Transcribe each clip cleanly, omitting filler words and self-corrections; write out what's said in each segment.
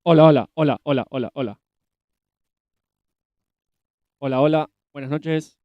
Hola, hola, hola, hola, hola, hola. Hola, hola. Buenas noches.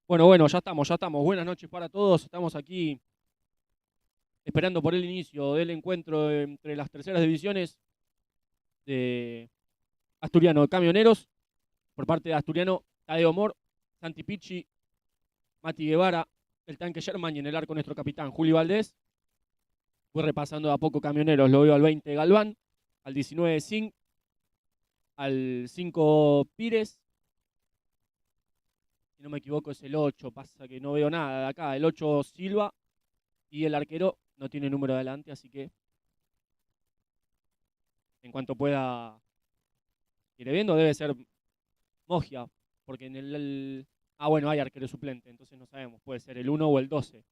Bueno, ya estamos, ya estamos. Buenas noches para todos. Estamos aquí esperando por el inicio del encuentro entre las terceras divisiones de Asturiano de Camioneros. Por parte de Asturiano, Tadeo Mor, Santi Picci, Mati Guevara, el tanque Sherman y en el arco nuestro capitán Julio Valdés. Voy repasando de a poco Camioneros. Lo veo al 20 Galván, al 19 Zing, al 5 Pires. Si no me equivoco es el 8, pasa que no veo nada de acá. El 8 Silva. Y el arquero no tiene número adelante, así que en cuanto pueda ir viendo, debe ser Mogia, porque ah, bueno, hay arquero suplente, entonces no sabemos, puede ser el 1 o el 12,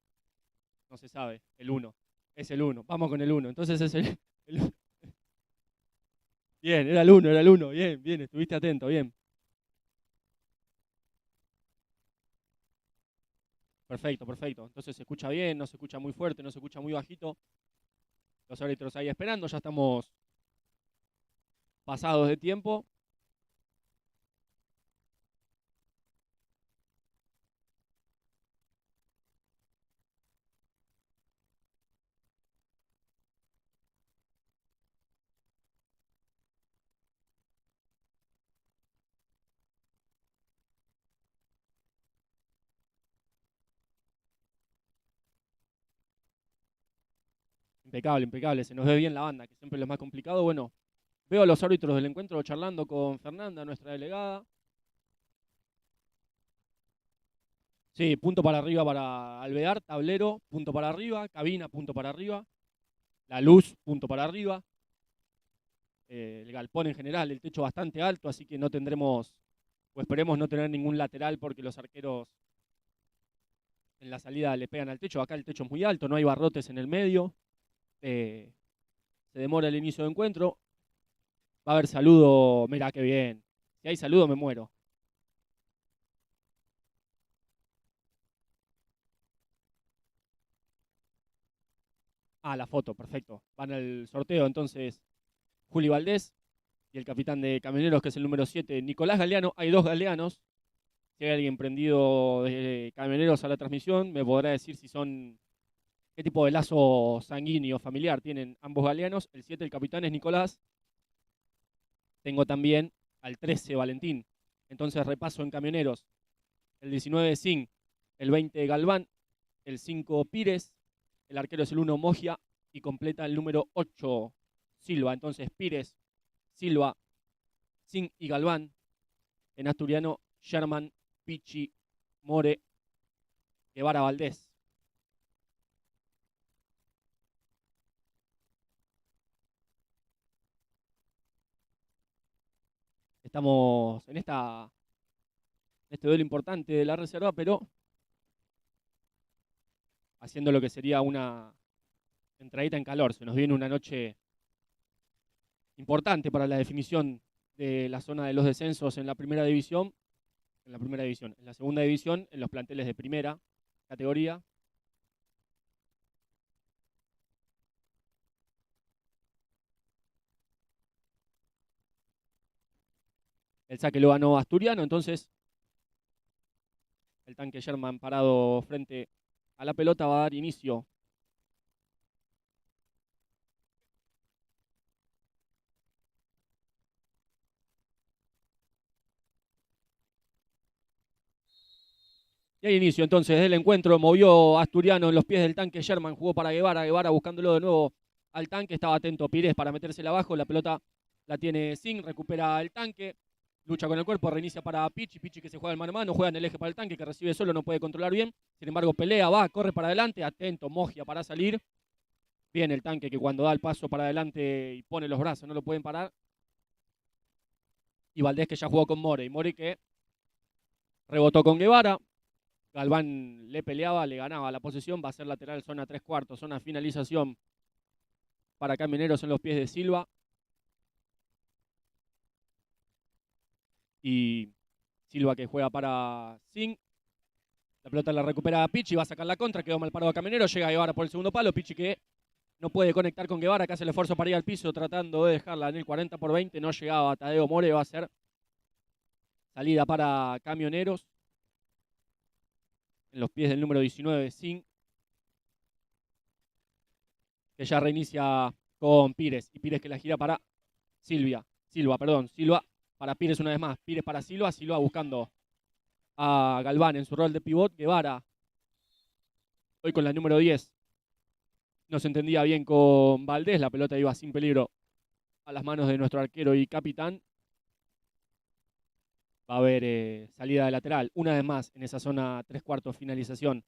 no se sabe, el 1, es el 1, vamos con el 1, entonces es el- bien, era el 1, bien, bien, estuviste atento, bien, perfecto, perfecto, entonces se escucha bien, no se escucha muy fuerte, no se escucha muy bajito, los árbitros ahí esperando, ya estamos pasados de tiempo. Impecable, impecable, se nos ve bien la banda, que siempre es lo más complicado, bueno, veo a los árbitros del encuentro charlando con Fernanda, nuestra delegada. Sí, punto para arriba para Alvear, tablero, punto para arriba, cabina, punto para arriba, la luz, punto para arriba, el galpón en general, el techo bastante alto, así que no tendremos, o esperemos no tener ningún lateral porque los arqueros en la salida le pegan al techo. Acá el techo es muy alto, no hay barrotes en el medio, eh, se demora el inicio de encuentro, va a haber saludo, mira qué bien, si hay saludo me muero. Ah, la foto, perfecto. Van al sorteo entonces Juli Valdés y el capitán de Camioneros, que es el número 7, Nicolás Galeano. Hay dos galeanos. Si hay alguien prendido de Camioneros a la transmisión, me podrá decir si son, qué tipo de lazo sanguíneo familiar tienen ambos galeanos. El 7, el capitán es Nicolás. Tengo también al 13, Valentín. Entonces repaso en camioneros. El 19 Sin, el 20 Galván, el 5 Pires, el arquero es el 1 Mogia y completa el número 8 Silva. Entonces Pires, Silva, Sin y Galván. En asturiano, Sherman, Pichi, More, Guevara, Valdés. Estamos en este duelo importante de la reserva, pero haciendo lo que sería una entradita en calor. Se nos viene una noche importante para la definición de la zona de los descensos en la primera división. En la segunda división, en los planteles de primera categoría. El saque lo ganó Asturiano, entonces el tanque Sherman parado frente a la pelota va a dar inicio. Y hay inicio entonces del encuentro, movió Asturiano en los pies del tanque Sherman, jugó para Guevara, Guevara buscándolo de nuevo al tanque, estaba atento Pires para metérsela abajo, la pelota la tiene Sin, recupera el tanque, lucha con el cuerpo, reinicia para Pichi, Pichi que se juega el mano a mano, juega en el eje para el tanque, que recibe solo, no puede controlar bien, sin embargo pelea, va, corre para adelante, atento Mogia para salir, bien el tanque que cuando da el paso para adelante y pone los brazos no lo pueden parar, y Valdés que ya jugó con More, y More que rebotó con Guevara, Galván le peleaba, le ganaba la posesión, va a ser lateral, zona 3/4, zona finalización para Camioneros en los pies de Silva. Y Silva que juega para Sin. La pelota la recupera Pichi, va a sacar la contra, quedó mal parado a Camioneros, llega Guevara por el segundo palo, Pichi que no puede conectar con Guevara, que hace el esfuerzo para ir al piso tratando de dejarla en el 40/20, no llegaba Tadeo More, va a ser salida para Camioneros. En los pies del número 19, Sin, que ya reinicia con Pires, y Pires que la gira para Silva para Pires una vez más, Pires para Silva, Silva buscando a Galván en su rol de pivot, Guevara, hoy con la número 10, no se entendía bien con Valdés, la pelota iba sin peligro a las manos de nuestro arquero y capitán. Va a haber salida de lateral, una vez más en esa zona 3/4 finalización.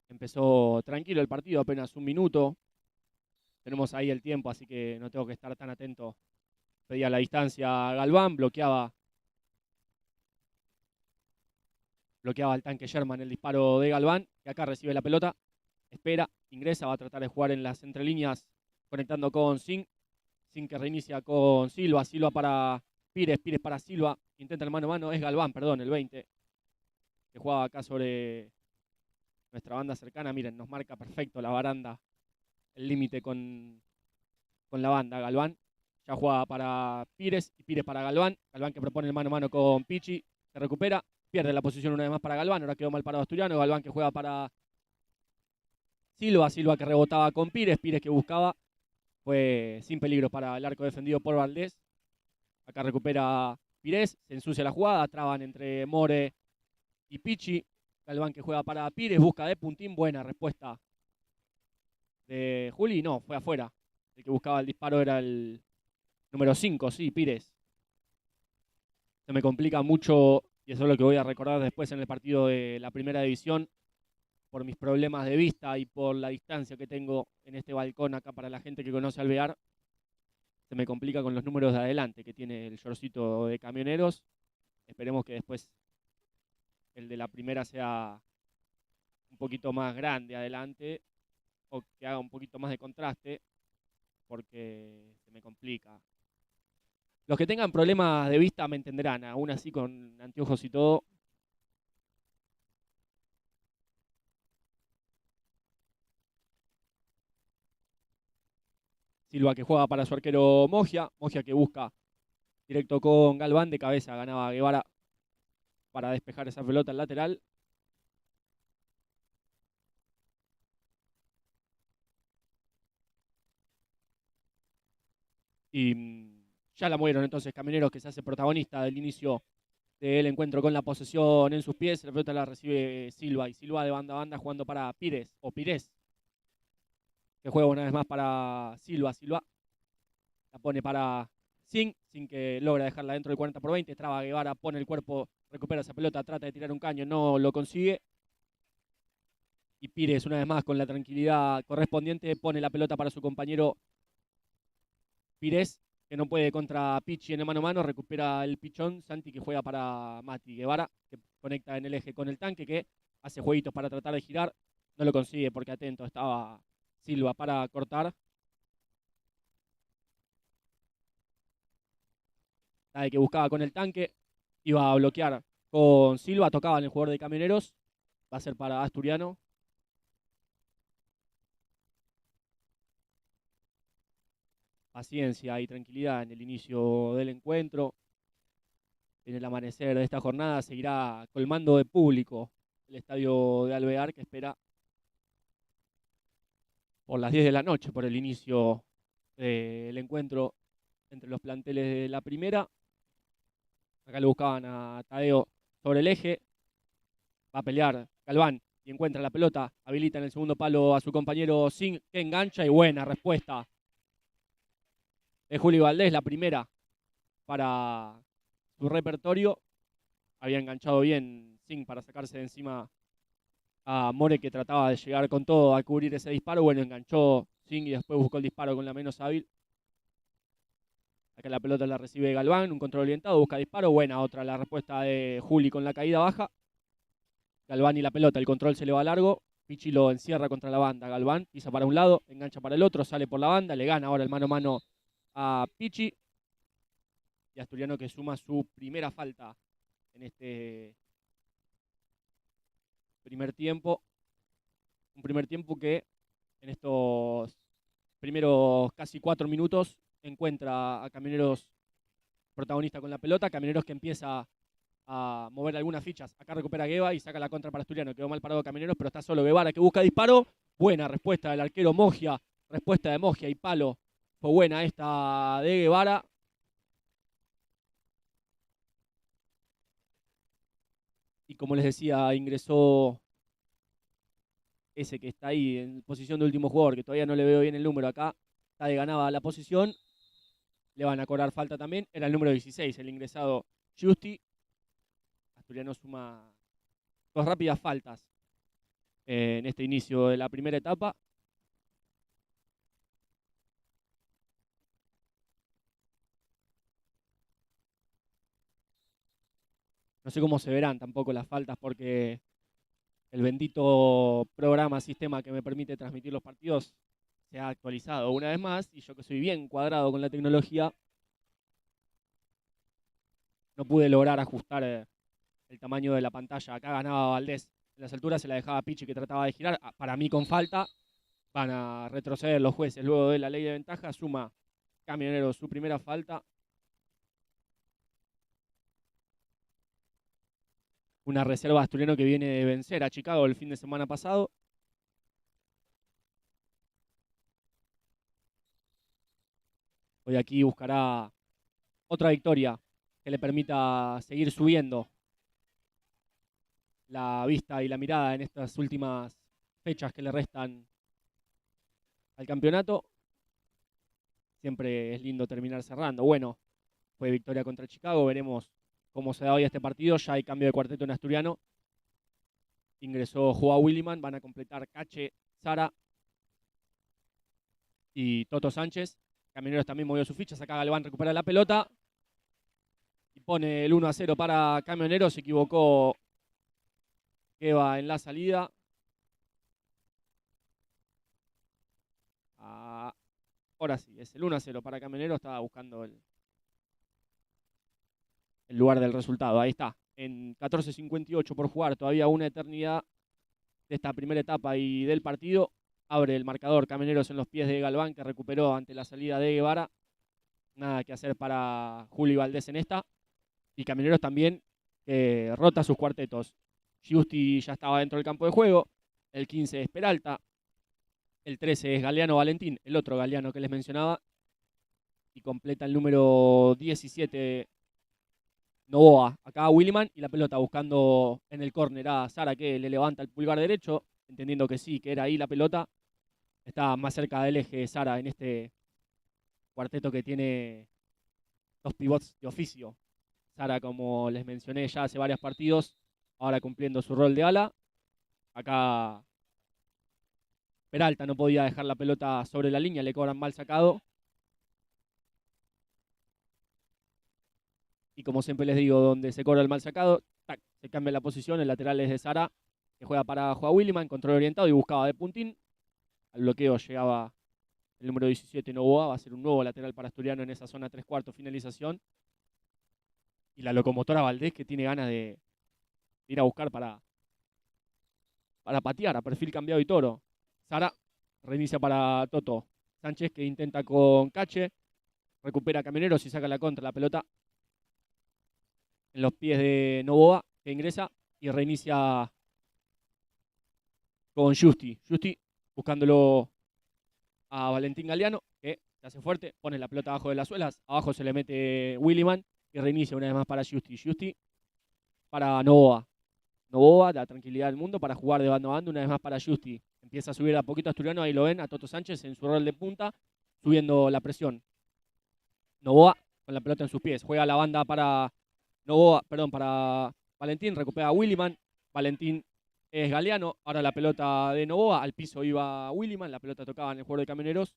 Empezó tranquilo el partido, apenas un minuto. Tenemos ahí el tiempo, así que no tengo que estar tan atento. Pedía la distancia a Galván, bloqueaba el tanque Sherman el disparo de Galván, que acá recibe la pelota, espera, ingresa, va a tratar de jugar en las entrelíneas, conectando con Sin que reinicia con Silva para Pires para Silva, intenta el mano a mano, es Galván, perdón, el 20, que jugaba acá sobre nuestra banda cercana, miren, nos marca perfecto la baranda, el límite con la banda, Galván, ya juega para Pires y Pires para Galván, Galván que propone el mano a mano con Pichi, se recupera, pierde la posición una vez más para Galván, ahora quedó mal parado Asturiano, Galván que juega para Silva que rebotaba con Pires que buscaba, fue sin peligro para el arco defendido por Valdés, acá recupera Pires, se ensucia la jugada, traban entre More y Pichi, Galván que juega para Pires, busca de puntín, buena respuesta de Juli, no, fue afuera, el que buscaba el disparo era el número 5, sí, Pires. Se me complica mucho, y eso es lo que voy a recordar después en el partido de la primera división, por mis problemas de vista y por la distancia que tengo en este balcón acá para la gente que conoce Alvear, se me complica con los números de adelante que tiene el shortcito de Camioneros. Esperemos que después el de la primera sea un poquito más grande adelante o que haga un poquito más de contraste, porque se me complica. Los que tengan problemas de vista me entenderán, aún así con anteojos y todo. Silva que juega para su arquero Mogia que busca directo con Galván, de cabeza ganaba Guevara para despejar esa pelota al lateral. Y Ya la movieron entonces Camioneros, que se hace protagonista del inicio del encuentro con la posesión en sus pies. La pelota la recibe Silva, y Silva de banda a banda jugando para Pires, o Pires, que juega una vez más para Silva. Silva la pone para Sin que logra dejarla dentro del 40/20. Traba Guevara, pone el cuerpo, recupera esa pelota, trata de tirar un caño, no lo consigue. Y Pires, una vez más, con la tranquilidad correspondiente, pone la pelota para su compañero Pires, que no puede contra Pichi en el mano a mano. Recupera el pichón Santi, que juega para Mati Guevara, que conecta en el eje con el tanque, que hace jueguitos para tratar de girar. No lo consigue porque atento estaba Silva para cortar. La de que buscaba con el tanque, iba a bloquear con Silva, tocaba en el jugador de Camioneros. Va a ser para Asturiano. Paciencia y tranquilidad en el inicio del encuentro. En el amanecer de esta jornada seguirá colmando de público el estadio de Alvear, que espera por las 10 de la noche por el inicio del encuentro entre los planteles de la primera. Acá le buscaban a Tadeo sobre el eje. Va a pelear Galván y encuentra la pelota. Habilita en el segundo palo a su compañero Sin, que engancha, y buena respuesta de Juli Valdés, la primera para su repertorio. Había enganchado bien Sin para sacarse de encima a More, que trataba de llegar con todo a cubrir ese disparo. Bueno, enganchó Sin y después buscó el disparo con la menos hábil. Acá la pelota la recibe Galván, un control orientado, busca disparo. Buena otra la respuesta de Juli con la caída baja. Galván y la pelota, el control se le va largo. Pichi lo encierra contra la banda. Galván pisa para un lado, engancha para el otro, sale por la banda, le gana ahora el mano a mano a Pichi. Y Asturiano, que suma su primera falta en este primer tiempo. Un primer tiempo que en estos primeros casi 4 minutos encuentra a Camioneros protagonista con la pelota. Camioneros que empieza a mover algunas fichas. Acá recupera Gueva y saca la contra para Asturiano. Quedó mal parado Camioneros, pero está solo Guevara, que busca disparo. Buena respuesta del arquero Mogia. Respuesta de Mogia y palo. Fue buena esta de Guevara. Y como les decía, ingresó ese que está ahí en posición de último jugador, que todavía no le veo bien el número acá. Está de ganaba la posición. Le van a cobrar falta también. Era el número 16, el ingresado Justi. Asturiano suma 2 rápidas faltas en este inicio de la primera etapa. No sé cómo se verán tampoco las faltas, porque el bendito programa, sistema que me permite transmitir los partidos se ha actualizado una vez más, y yo, que soy bien cuadrado con la tecnología, no pude lograr ajustar el tamaño de la pantalla. Acá ganaba Valdés. En las alturas se la dejaba Pichi, que trataba de girar. Para mí con falta. Van a retroceder los jueces luego de la ley de ventaja. Suma Camionero su primera falta. Una reserva asturiano que viene de vencer a Chicago el fin de semana pasado. Hoy aquí buscará otra victoria que le permita seguir subiendo la vista y la mirada en estas últimas fechas que le restan al campeonato. Siempre es lindo terminar cerrando. Bueno, fue victoria contra Chicago. Veremos cómo se da hoy este partido. Ya hay cambio de cuarteto en Asturiano. Ingresó Joao Williman. Van a completar Cache, Sara y Toto Sánchez. Camioneros también movió sus fichas. Acá Galván recupera la pelota y pone el 1-0 para Camioneros. Se equivocó Eva en la salida. Ahora sí, es el 1-0 para Camioneros. Estaba buscando el lugar del resultado. Ahí está. En 14:58 por jugar. Todavía una eternidad de esta primera etapa y del partido. Abre el marcador Camioneros en los pies de Galván, que recuperó ante la salida de Guevara. Nada que hacer para Juli Valdés en esta. Y Camioneros también rota sus cuartetos. Giusti ya estaba dentro del campo de juego. El 15 es Peralta. El 13 es Galeano Valentín, el otro Galeano que les mencionaba. y completa el número 17 Novoa. Acá Williman y la pelota buscando en el córner a Sara, que le levanta el pulgar derecho, entendiendo que sí, que era ahí la pelota. Está más cerca del eje Sara en este cuarteto que tiene dos pivots de oficio. Sara, como les mencioné ya hace varios partidos, ahora cumpliendo su rol de ala. Acá Peralta no podía dejar la pelota sobre la línea, le cobran mal sacado. Y como siempre les digo, donde se cobra el mal sacado, tac, se cambia la posición, el lateral es de Sara, que juega para Juan Williman, control orientado y buscaba de puntín. Al bloqueo llegaba el número 17 Novoa, va a ser un nuevo lateral para Asturiano en esa zona 3/4 finalización. Y la locomotora Valdés, que tiene ganas de ir a buscar para patear a perfil cambiado y toro. Sara reinicia para Toto. Sánchez, que intenta con Cache, recupera Camioneros y saca la contra. La pelota en los pies de Novoa, que ingresa y reinicia con Justi. Justi buscándolo a Valentín Galeano, que se hace fuerte, pone la pelota abajo de las suelas. Abajo se le mete Williman y reinicia una vez más para Justi. Justi para Novoa. Novoa da tranquilidad al mundo para jugar de bando a bando, una vez más para Justi. Empieza a subir a poquito Asturiano, ahí lo ven, a Toto Sánchez en su rol de punta, subiendo la presión. Novoa con la pelota en sus pies. Juega la banda para Novoa, perdón, para Valentín, recupera a Williman. Valentín es Galeano, ahora la pelota de Novoa, al piso iba Williman, la pelota tocaba en el juego de Camioneros.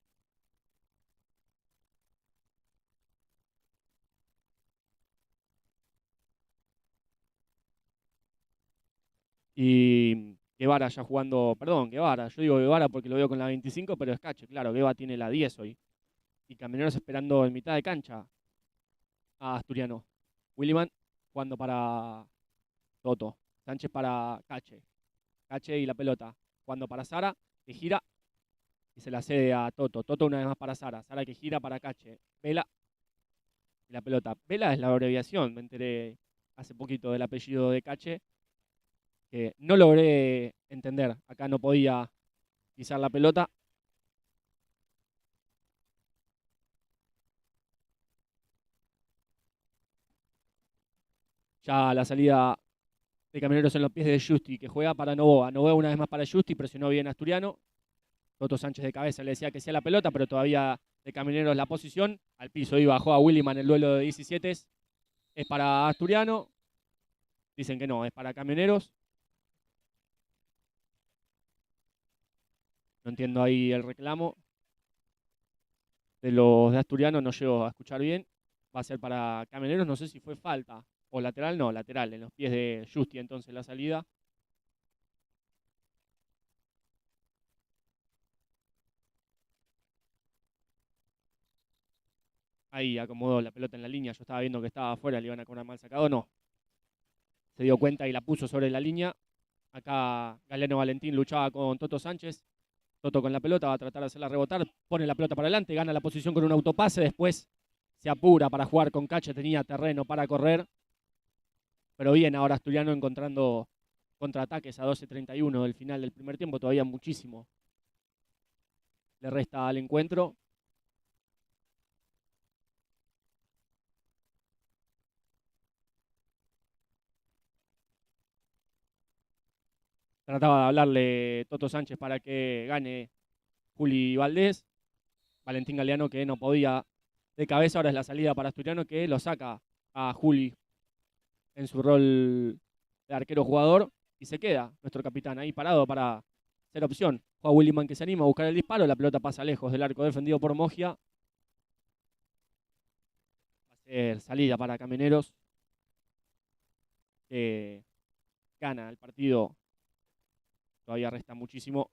Y Guevara ya jugando, perdón, Guevara, yo digo Guevara porque lo veo con la 25, pero es Cache, claro, Guevara tiene la 10 hoy. Y Camioneros esperando en mitad de cancha a Asturiano. Williman jugando para Toto. Sánchez para Cache. Cache y la pelota. Jugando para Sara, que gira y se la cede a Toto. Toto una vez más para Sara. Sara que gira para Cache. Vela y la pelota. Vela es la abreviación, me enteré hace poquito del apellido de Cache, que no logré entender. Acá no podía pisar la pelota. Ya la salida de Camioneros en los pies de Justi, que juega para Novoa. Novoa una vez más para Justi, presionó bien a Asturiano. Toto Sánchez de cabeza le decía que sea la pelota, pero todavía de Camioneros la posición. Al piso iba, juega Williman el duelo de 17. Es para Asturiano. Dicen que no, es para Camioneros. No entiendo ahí el reclamo de los de Asturiano, no llego a escuchar bien. Va a ser para Camioneros, no sé si fue falta o lateral, no, lateral, en los pies de Justi entonces la salida. Ahí acomodó la pelota en la línea, yo estaba viendo que estaba afuera, le iban a cobrar mal sacado, no. Se dio cuenta y la puso sobre la línea. Acá Galeano Valentín luchaba con Toto Sánchez. Toto con la pelota va a tratar de hacerla rebotar, pone la pelota para adelante, gana la posición con un autopase, después se apura para jugar con Cache, tenía terreno para correr. Pero bien, ahora Asturiano encontrando contraataques a 12:31 del final del primer tiempo, todavía muchísimo le resta al encuentro. Trataba de hablarle Toto Sánchez para que gane Juli Valdés. Valentín Galeano que no podía de cabeza, ahora es la salida para Asturiano que lo saca a Juli en su rol de arquero jugador y se queda nuestro capitán ahí parado para ser opción. Juega Williman que se anima a buscar el disparo, la pelota pasa lejos del arco defendido por Mogia. Va a ser salida para Camioneros, que gana el partido. Todavía resta muchísimo.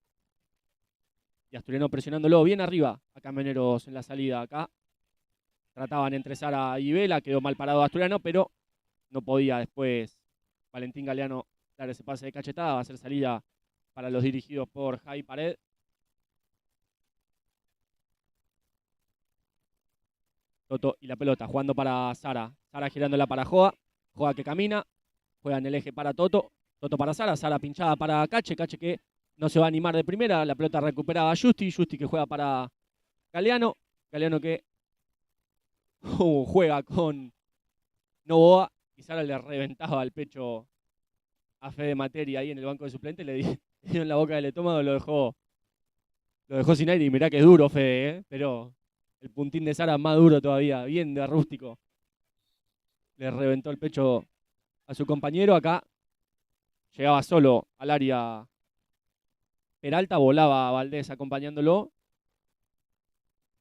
Y Asturiano presionándolo bien arriba a Camioneros en la salida acá. Trataban entre Sara y Vela, quedó mal parado Asturiano, pero no podía después Valentín Galeano dar ese pase de cachetada. Va a ser salida para los dirigidos por Jai Pared. Toto y la pelota jugando para Sara. Sara girándola para Joa. Joa que camina. Juega en el eje para Toto. Toto para Sara. Sara pinchada para Cache. Cache que no se va a animar de primera. La pelota recuperada a Justi. Justi que juega para Galeano. Galeano que juega con Novoa y Sara le reventaba el pecho a Fede Materi ahí en el banco de suplentes, le dio en la boca del estómago, lo dejó sin aire. Y mirá que es duro Fede, pero el puntín de Sara más duro todavía, bien de rústico. Le reventó el pecho a su compañero. Acá llegaba solo al área Peralta, volaba a Valdés acompañándolo.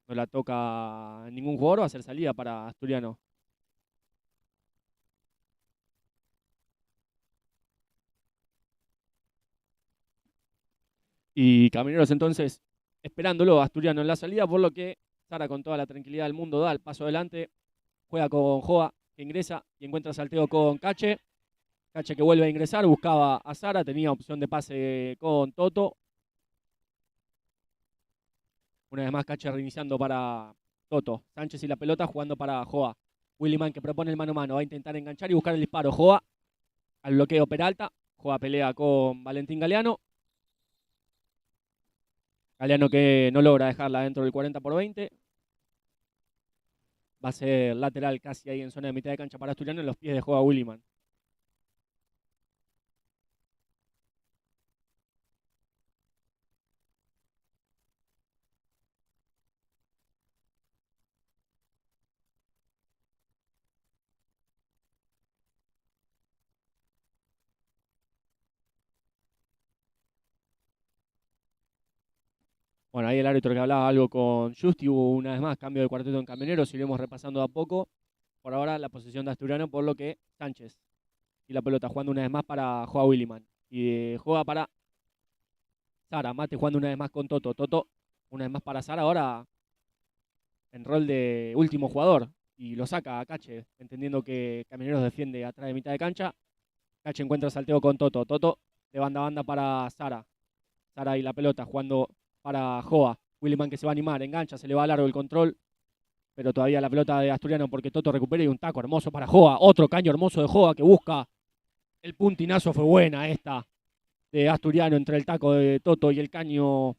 No la toca ningún jugador, va a ser salida para Asturiano. Y Camineros entonces esperándolo a Asturiano en la salida, por lo que Sara con toda la tranquilidad del mundo da el paso adelante, juega con Joa, que ingresa y encuentra salteo con Cache. Cache que vuelve a ingresar, buscaba a Sara, tenía opción de pase con Toto. Una vez más Cache reiniciando para Toto. Sánchez y la pelota jugando para Joa. Williman que propone el mano a mano, va a intentar enganchar y buscar el disparo. Joa al bloqueo Peralta. Joa pelea con Valentín Galeano. Galeano que no logra dejarla dentro del 40/20. Va a ser lateral casi ahí en zona de mitad de cancha para Asturiano en los pies de Joa Williman. Bueno, ahí el árbitro que hablaba algo con Justi, hubo una vez más cambio de cuarteto en Camioneros, iremos repasando a poco. Por ahora la posesión de Asturiano, por lo que Sánchez y la pelota jugando una vez más para Joa Williman. Y juega para Sara, Mate jugando una vez más con Toto. Toto una vez más para Sara, ahora en rol de último jugador. Y lo saca a Cache, entendiendo que Camioneros defiende atrás de mitad de cancha. Cache encuentra salteo con Toto. Toto de banda a banda para Sara. Sara y la pelota jugando para Joa. Williman que se va a animar, engancha, se le va largo el control. Pero todavía la pelota de Asturiano porque Toto recupera y un taco hermoso para Joa. Otro caño hermoso de Joa que busca el puntinazo. Fue buena esta de Asturiano entre el taco de Toto y el caño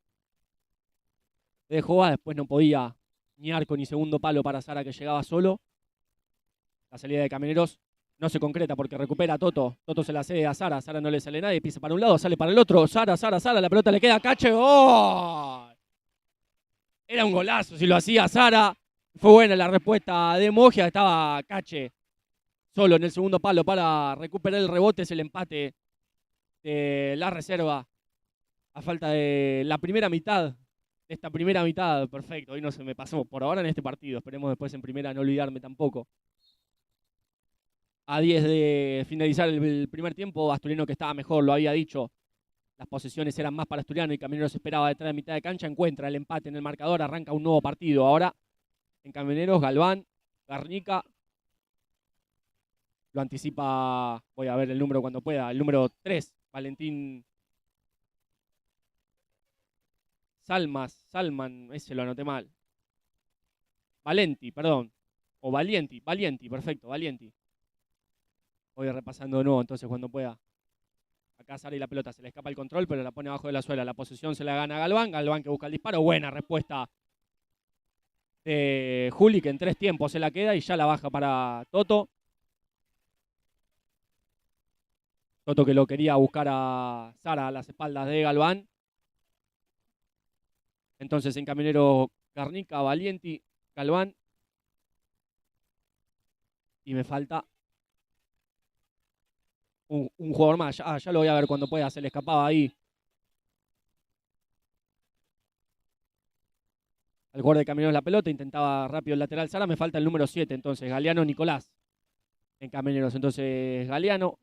de Joa. Después no podía ni arco ni segundo palo para Sara que llegaba solo. La salida de Camioneros no se concreta porque recupera a Toto. Toto se la cede a Sara. Sara no le sale nadie. Pisa para un lado, sale para el otro. Sara. La pelota le queda a Cache. ¡Oh! Era un golazo si lo hacía Sara. Fue buena la respuesta de Mogia. Estaba Cache solo en el segundo palo para recuperar el rebote. Es el empate de la reserva a falta de la primera mitad. Esta primera mitad, perfecto. Hoy no se me pasó por ahora en este partido. Esperemos después en primera no olvidarme tampoco. A 10 de finalizar el primer tiempo, Asturiano que estaba mejor, lo había dicho. Las posesiones eran más para Asturiano y Camioneros esperaba detrás de mitad de cancha. Encuentra el empate en el marcador, arranca un nuevo partido. Ahora en Camioneros, Galván, Garnica. Lo anticipa, voy a ver el número cuando pueda, el número 3, Valentín Salman, ese lo anoté mal. Valenti, perdón. O Valienti, perfecto, Valienti. Voy repasando de nuevo entonces cuando pueda. Acá Sara y la pelota, se le escapa el control, pero la pone abajo de la suela. La posesión se la gana a Galván. Galván que busca el disparo. Buena respuesta de Juli, que en 3 tiempos se la queda y ya la baja para Toto. Toto que lo quería buscar a Sara a las espaldas de Galván. Entonces en Camionero Garnica, Valienti, Galván. Y me falta un jugador más. Ya lo voy a ver cuando pueda. Se le escapaba ahí al jugador de Camioneros la pelota. Intentaba rápido el lateral Sara. Me falta el número 7. Entonces Galeano, Nicolás. En Camioneros. Entonces Galeano,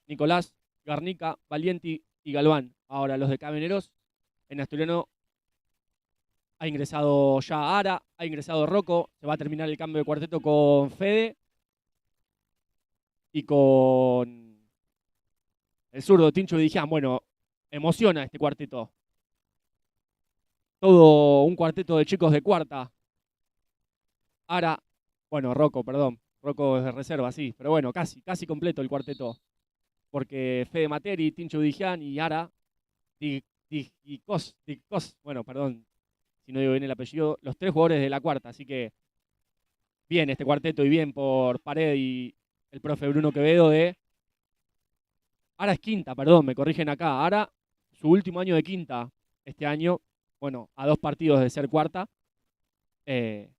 Nicolás, Garnica, Valienti y Galván. Ahora los de Camioneros. En Asturiano ha ingresado ya Ara. Ha ingresado Rocco. Se va a terminar el cambio de cuarteto con Fede. Y con el zurdo Tincho Vidigian. Bueno, emociona este cuarteto. Todo un cuarteto de chicos de cuarta. Ara, bueno, Rocco, perdón. Rocco es de reserva, sí. Pero bueno, casi completo el cuarteto. Porque Fede Materi, Tincho Vidigian y Ara, bueno, perdón si no digo bien el apellido, los 3 jugadores de la cuarta. Así que bien este cuarteto y bien por Pared y el profe Bruno Quevedo de... Ara es quinta, perdón, me corrigen acá. Ara, su último año de quinta este año, bueno, a 2 partidos de ser cuarta, eh,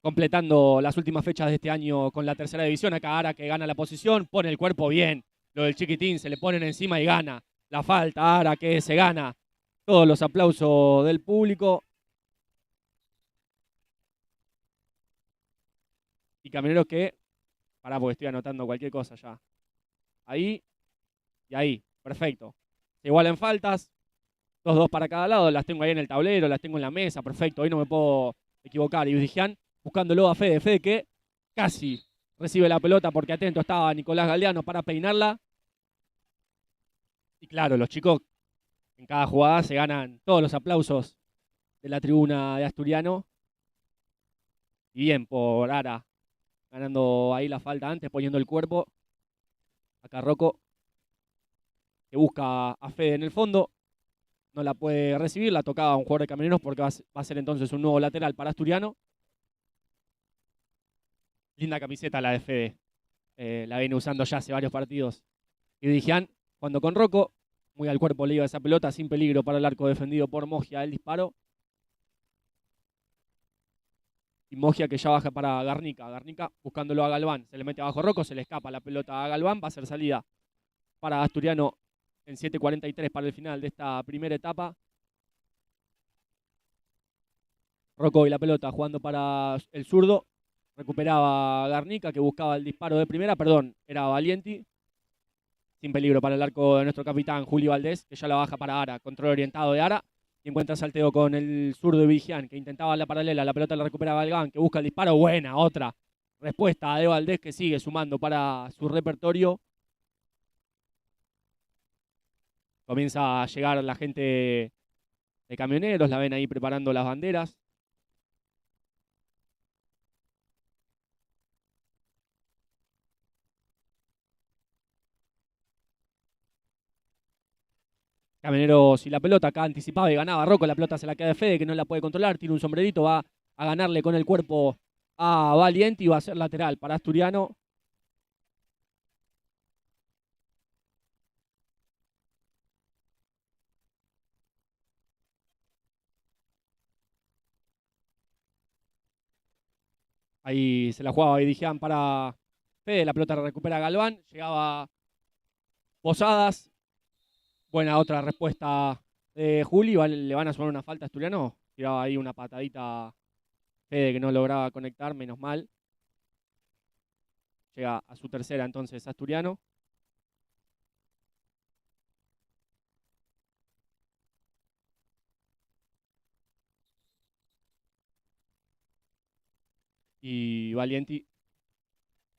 completando las últimas fechas de este año con la tercera división. Acá Ara que gana la posición, pone el cuerpo bien. Lo del chiquitín, se le ponen encima y gana. La falta, Ara que se gana. Todos los aplausos del público. Y Camioneros que, pará porque estoy anotando cualquier cosa ya. Ahí y ahí, perfecto. Se igualan faltas, 2-2 para cada lado, las tengo ahí en el tablero, las tengo en la mesa, perfecto, hoy no me puedo equivocar. Y Vigian buscándolo a Fede, Fede que casi recibe la pelota porque atento estaba Nicolás Galdeano para peinarla. Y claro, los chicos en cada jugada se ganan todos los aplausos de la tribuna de Asturiano. Y bien por Ara, ganando ahí la falta antes, poniendo el cuerpo. Acá Rocco, que busca a Fede en el fondo. No la puede recibir, la tocaba un jugador de Camioneros porque va a ser entonces un nuevo lateral para Asturiano. Linda camiseta la de Fede. La viene usando ya hace varios partidos. Y Vigian, cuando con Rocco, muy al cuerpo le iba esa pelota, sin peligro para el arco defendido por Mogia, el disparo. Y Mogia que ya baja para Garnica. Garnica buscándolo a Galván. Se le mete abajo Rocco, se le escapa la pelota a Galván. Va a ser salida para Asturiano en 7:43 para el final de esta primera etapa. Rocco y la pelota jugando para el zurdo. Recuperaba Garnica que buscaba el disparo de primera. Perdón, era Valienti. Sin peligro para el arco de nuestro capitán Julio Valdés, que ya la baja para Ara. Control orientado de Ara. Y encuentra salteo con el zurdo de Vigian, que intentaba la paralela. La pelota la recupera Galván, que busca el disparo. Buena, otra respuesta de Valdés, que sigue sumando para su repertorio. Comienza a llegar la gente de Camioneros. La ven ahí preparando las banderas. Camioneros y la pelota acá anticipaba y ganaba Rocco. La pelota se la queda de Fede, que no la puede controlar. Tiene un sombrerito, va a ganarle con el cuerpo a Valiente y va a ser lateral para Asturiano. Ahí se la jugaba Vidigian para Fede. La pelota la recupera Galván. Llegaba Posadas. Buena otra respuesta de Juli. Le van a sumar una falta a Asturiano. Tiraba ahí una patadita Fede que no lograba conectar, menos mal. Llega a su tercera entonces Asturiano. Y Valienti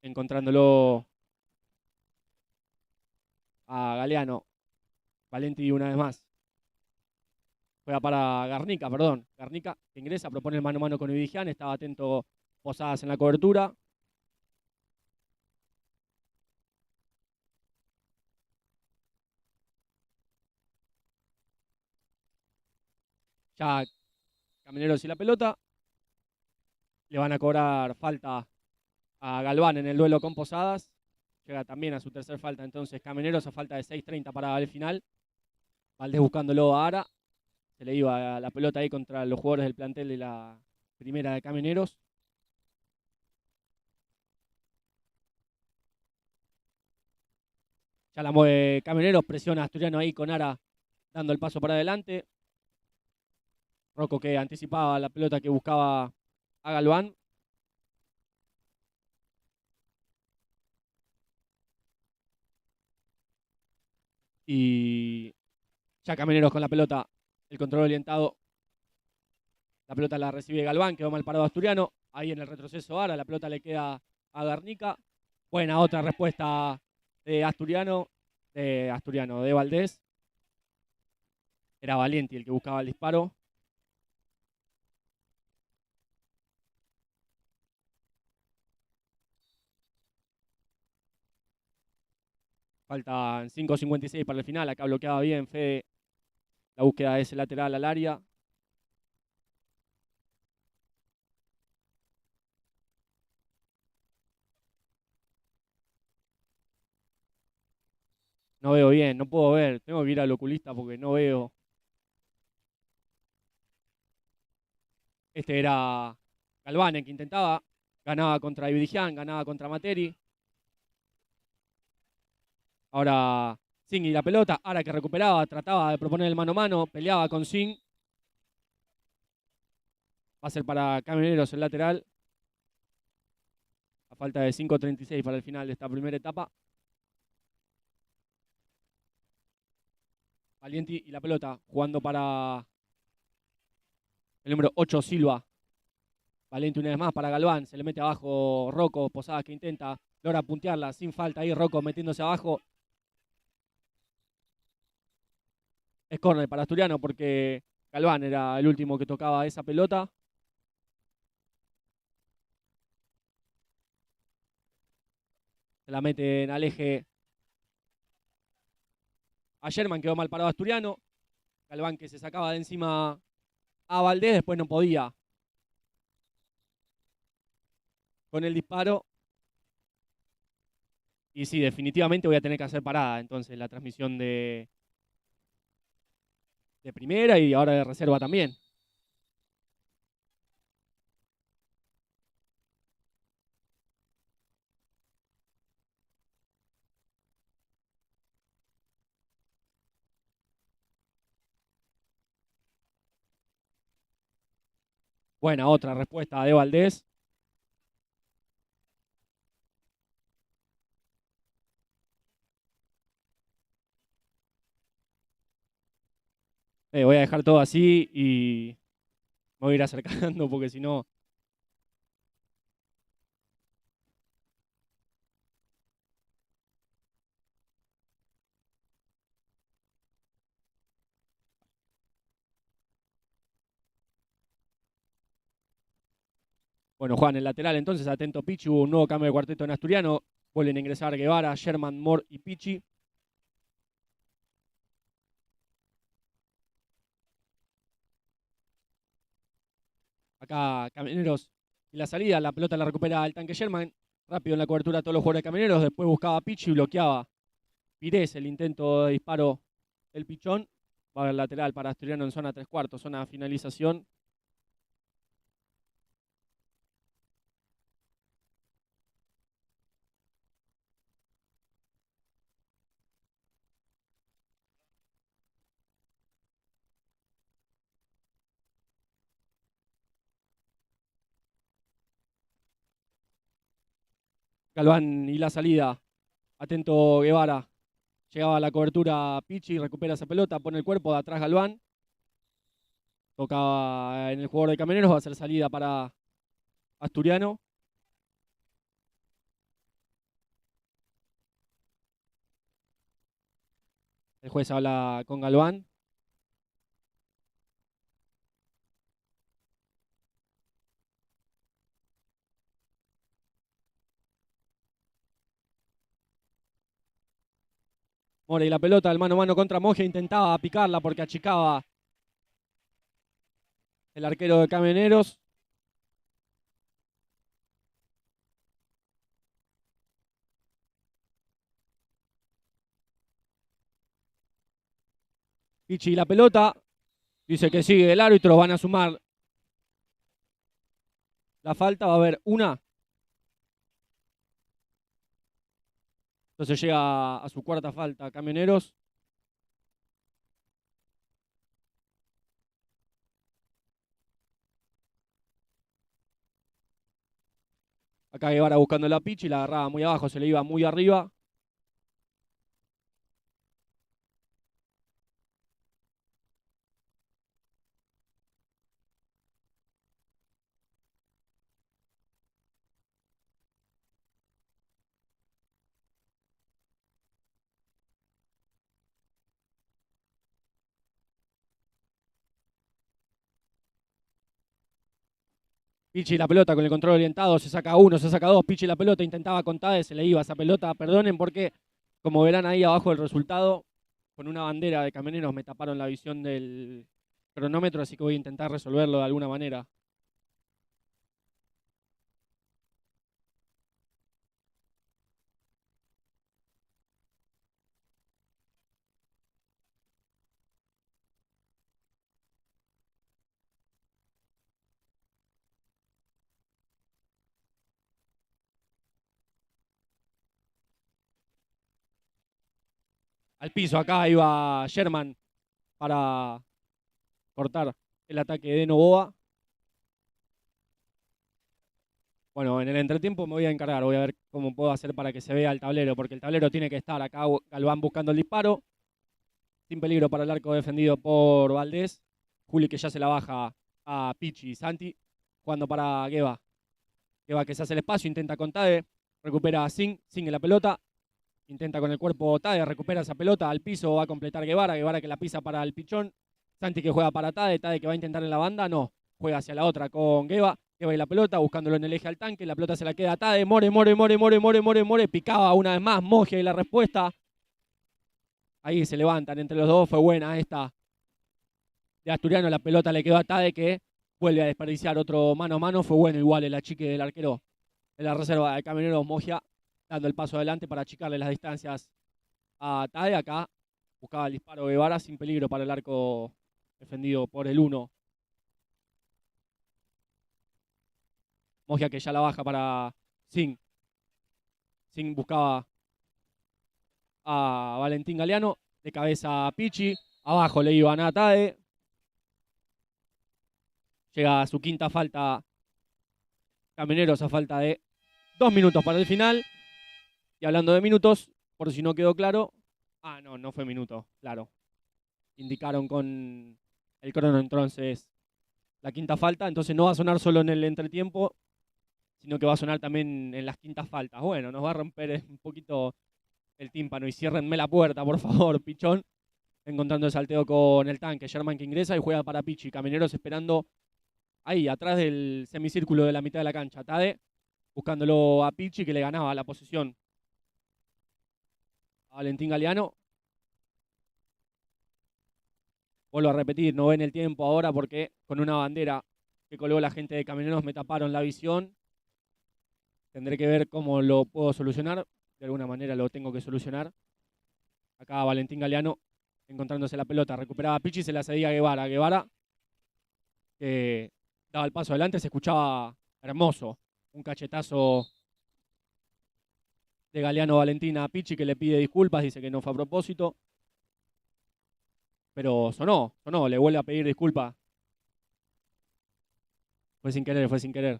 encontrándolo a Galeano. Valenti una vez más. Juega para Garnica, perdón. Garnica que ingresa, propone el mano a mano con Vidigian. Estaba atento Posadas en la cobertura. Ya Camioneros y la pelota. Le van a cobrar falta a Galván en el duelo con Posadas. Llega también a su tercer falta entonces Camioneros a falta de 6:30 para el final. Valdés buscándolo a Ara. Se le iba la pelota ahí contra los jugadores del plantel de la primera de Camioneros. Ya la mueve Camioneros, presiona a Asturiano ahí con Ara dando el paso para adelante. Rocco que anticipaba la pelota que buscaba a Galván. Y ya Camioneros con la pelota, el control orientado. La pelota la recibe Galván, quedó mal parado Asturiano. Ahí en el retroceso Ara, la pelota le queda a Garnica. Buena otra respuesta de Asturiano, de Valdés. Era Valienti el que buscaba el disparo. Faltan 5:56 para el final. Acá bloqueaba bien Fede la búsqueda de ese lateral al área. No veo bien, no puedo ver. Tengo que ir al oculista porque no veo. Este era Galván el que intentaba. Ganaba contra Ibirigian, ganaba contra Materi. Ahora Singh y la pelota. Ara que recuperaba, trataba de proponer el mano a mano. Peleaba con Singh. Va a ser para Camioneros el lateral. A falta de 5:36 para el final de esta primera etapa. Valienti y la pelota jugando para el número 8 Silva. Valiente una vez más para Galván. Se le mete abajo Rocco. Posadas que intenta. Logra puntearla sin falta ahí. Rocco metiéndose abajo. Es córner para Asturiano porque Galván era el último que tocaba esa pelota. Se la mete en Aleje. A Sherman quedó mal parado Asturiano. Galván que se sacaba de encima a Valdés. Después no podía con el disparo. Y sí, definitivamente voy a tener que hacer parada entonces la transmisión de primera y ahora de reserva también. Buena otra respuesta de Valdés. Voy a dejar todo así y me voy a ir acercando porque si no... Bueno, Juan, el lateral entonces, atento Pichi, hubo un nuevo cambio de cuarteto en Asturiano. Vuelven a ingresar Guevara, Sherman, Moore y Pichi. Acá Camioneros y la salida, la pelota la recupera el tanque Sherman. Rápido en la cobertura todos los jugadores de Camioneros. Después buscaba Pichi y bloqueaba Pires el intento de disparo del Pichón. Va a haber lateral para Asturiano en zona 3/4, zona de finalización. Galván y la salida. Atento Guevara. Llegaba a la cobertura Pichi, recupera esa pelota, pone el cuerpo de atrás Galván. Tocaba en el jugador de Camioneros, va a ser salida para Asturiano. El juez habla con Galván. More y la pelota, el mano a mano contra Moje, intentaba picarla porque achicaba el arquero de Camioneros. Pichi y la pelota. Dice que sigue el árbitro, van a sumar la falta, va a haber una. Entonces llega a su cuarta falta Camioneros. Acá Guevara buscando la Pichi, la agarraba muy abajo, se le iba muy arriba. Pichi la pelota con el control orientado, se saca uno, se saca dos, Pichi la pelota, intentaba contar, se le iba esa pelota, perdonen porque como verán ahí abajo el resultado, con una bandera de Camioneros me taparon la visión del cronómetro, así que voy a intentar resolverlo de alguna manera. al piso. Acá iba Sherman para cortar el ataque de Novoa. Bueno, en el entretiempo me voy a encargar, voy a ver cómo puedo hacer para que se vea el tablero, porque el tablero tiene que estar acá, Galván buscando el disparo, sin peligro para el arco defendido por Valdés. Juli que ya se la baja a Pichi y Santi, jugando para Gueva. Gueva que se hace el espacio, intenta con Tade, recupera a Singh en la pelota, intenta con el cuerpo Tade, recupera esa pelota, al piso va a completar Guevara, Guevara que la pisa para el pichón, Santi que juega para Tade, Tade que va a intentar en la banda, no, juega hacia la otra con Gueva, Gueva y la pelota, buscándolo en el eje al tanque, la pelota se la queda a Tade, More, picaba una vez más, Mogia y la respuesta, ahí se levantan entre los dos, fue buena esta de Asturiano, la pelota le quedó a Tade que vuelve a desperdiciar otro mano a mano, fue bueno igual el achique del arquero de la reserva de Camioneros Mogia, dando el paso adelante para achicarle las distancias a Tade. Acá buscaba el disparo de Guevara sin peligro para el arco defendido por el 1. Mogia que ya la baja para Singh. Singh buscaba a Valentín Galeano, de cabeza a Pichi, abajo le iban a Tade. Llega a su quinta falta Camioneros a falta de 2 minutos para el final. Y hablando de minutos, por si no quedó claro. No fue minuto, claro. Indicaron con el crono entonces la quinta falta. Entonces no va a sonar solo en el entretiempo, sino que va a sonar también en las quintas faltas. Bueno, nos va a romper un poquito el tímpano. Y ciérrenme la puerta, por favor, Pichón. Encontrando el salteo con el tanque. Sherman que ingresa y juega para Pichi. Camioneros esperando ahí, atrás del semicírculo de la mitad de la cancha. Tade buscándolo a Pichi que le ganaba la posición a Valentín Galeano. Vuelvo a repetir, no ven el tiempo ahora porque con una bandera que colgó la gente de Camioneros me taparon la visión. Tendré que ver cómo lo puedo solucionar. De alguna manera lo tengo que solucionar. Acá Valentín Galeano encontrándose la pelota. Recuperaba a Pichi y se la cedía a Guevara. Guevara que daba el paso adelante, se escuchaba hermoso. Un cachetazo de Galeano Valentina a Pichi que le pide disculpas, dice que no fue a propósito. Pero sonó, le vuelve a pedir disculpas. Fue sin querer, fue sin querer.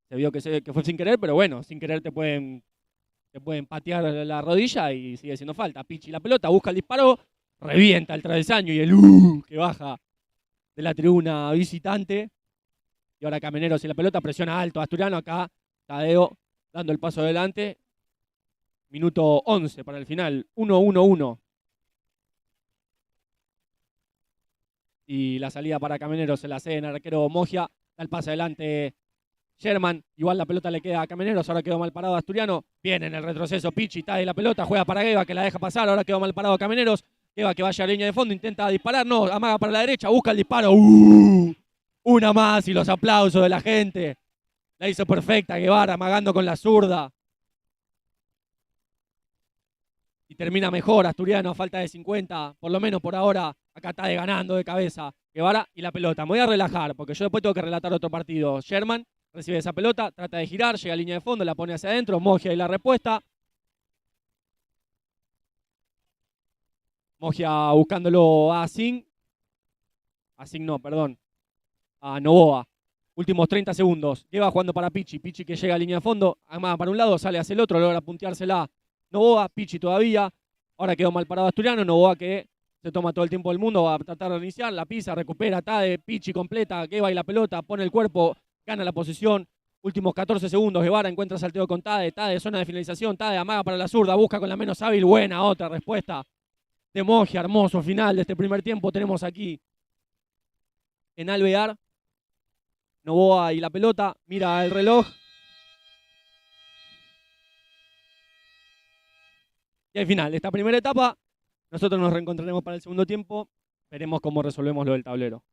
Se vio que fue sin querer, pero bueno, sin querer te pueden patear la rodilla y sigue siendo falta. Pichi la pelota, busca el disparo, revienta el travesaño y el que baja de la tribuna visitante. Y ahora Camioneros y la pelota, presiona alto Asturiano. Acá Tadeo dando el paso adelante. Minuto 11 para el final, 1-1-1. Y la salida para Camioneros se la cede en el arquero Mogia. Da el pase adelante Sherman. Igual la pelota le queda a Camioneros. Ahora quedó mal parado Asturiano. Viene en el retroceso Pichi. Tae la pelota. Juega para Gueva que la deja pasar. Ahora quedó mal parado Camioneros. Gueva que vaya a la línea de fondo. Intenta disparar. No, amaga para la derecha. Busca el disparo. Una más y los aplausos de la gente. La hizo perfecta Guevara amagando con la zurda. Y termina mejor Asturiano a falta de 50. Por lo menos por ahora. Acá está ganando de cabeza Guevara y la pelota. Me voy a relajar porque yo después tengo que relatar otro partido. Sherman recibe esa pelota, trata de girar, llega a línea de fondo, la pone hacia adentro. Mogia y la respuesta. Mogia buscándolo a Singh. A Singh no, perdón. A Novoa. Últimos 30 segundos. Lleva jugando para Pichi. Pichi que llega a línea de fondo. Amada para un lado, sale hacia el otro, logra punteársela. Novoa, Pichi todavía. Ahora quedó mal parado Asturiano. Novoa que se toma todo el tiempo del mundo, va a tratar de iniciar, la pisa, recupera, Tade, Pichi completa, Gueva y la pelota, pone el cuerpo, gana la posición. Últimos 14 segundos, Guevara encuentra salteo con Tade, Tade, zona de finalización, Tade amaga para la zurda, busca con la menos hábil, buena otra respuesta de Mogia, hermoso final de este primer tiempo. Tenemos aquí en Alvear, Novoa y la pelota, mira el reloj. Y al final de esta primera etapa, nosotros nos reencontraremos para el segundo tiempo. Veremos cómo resolvemos lo del tablero.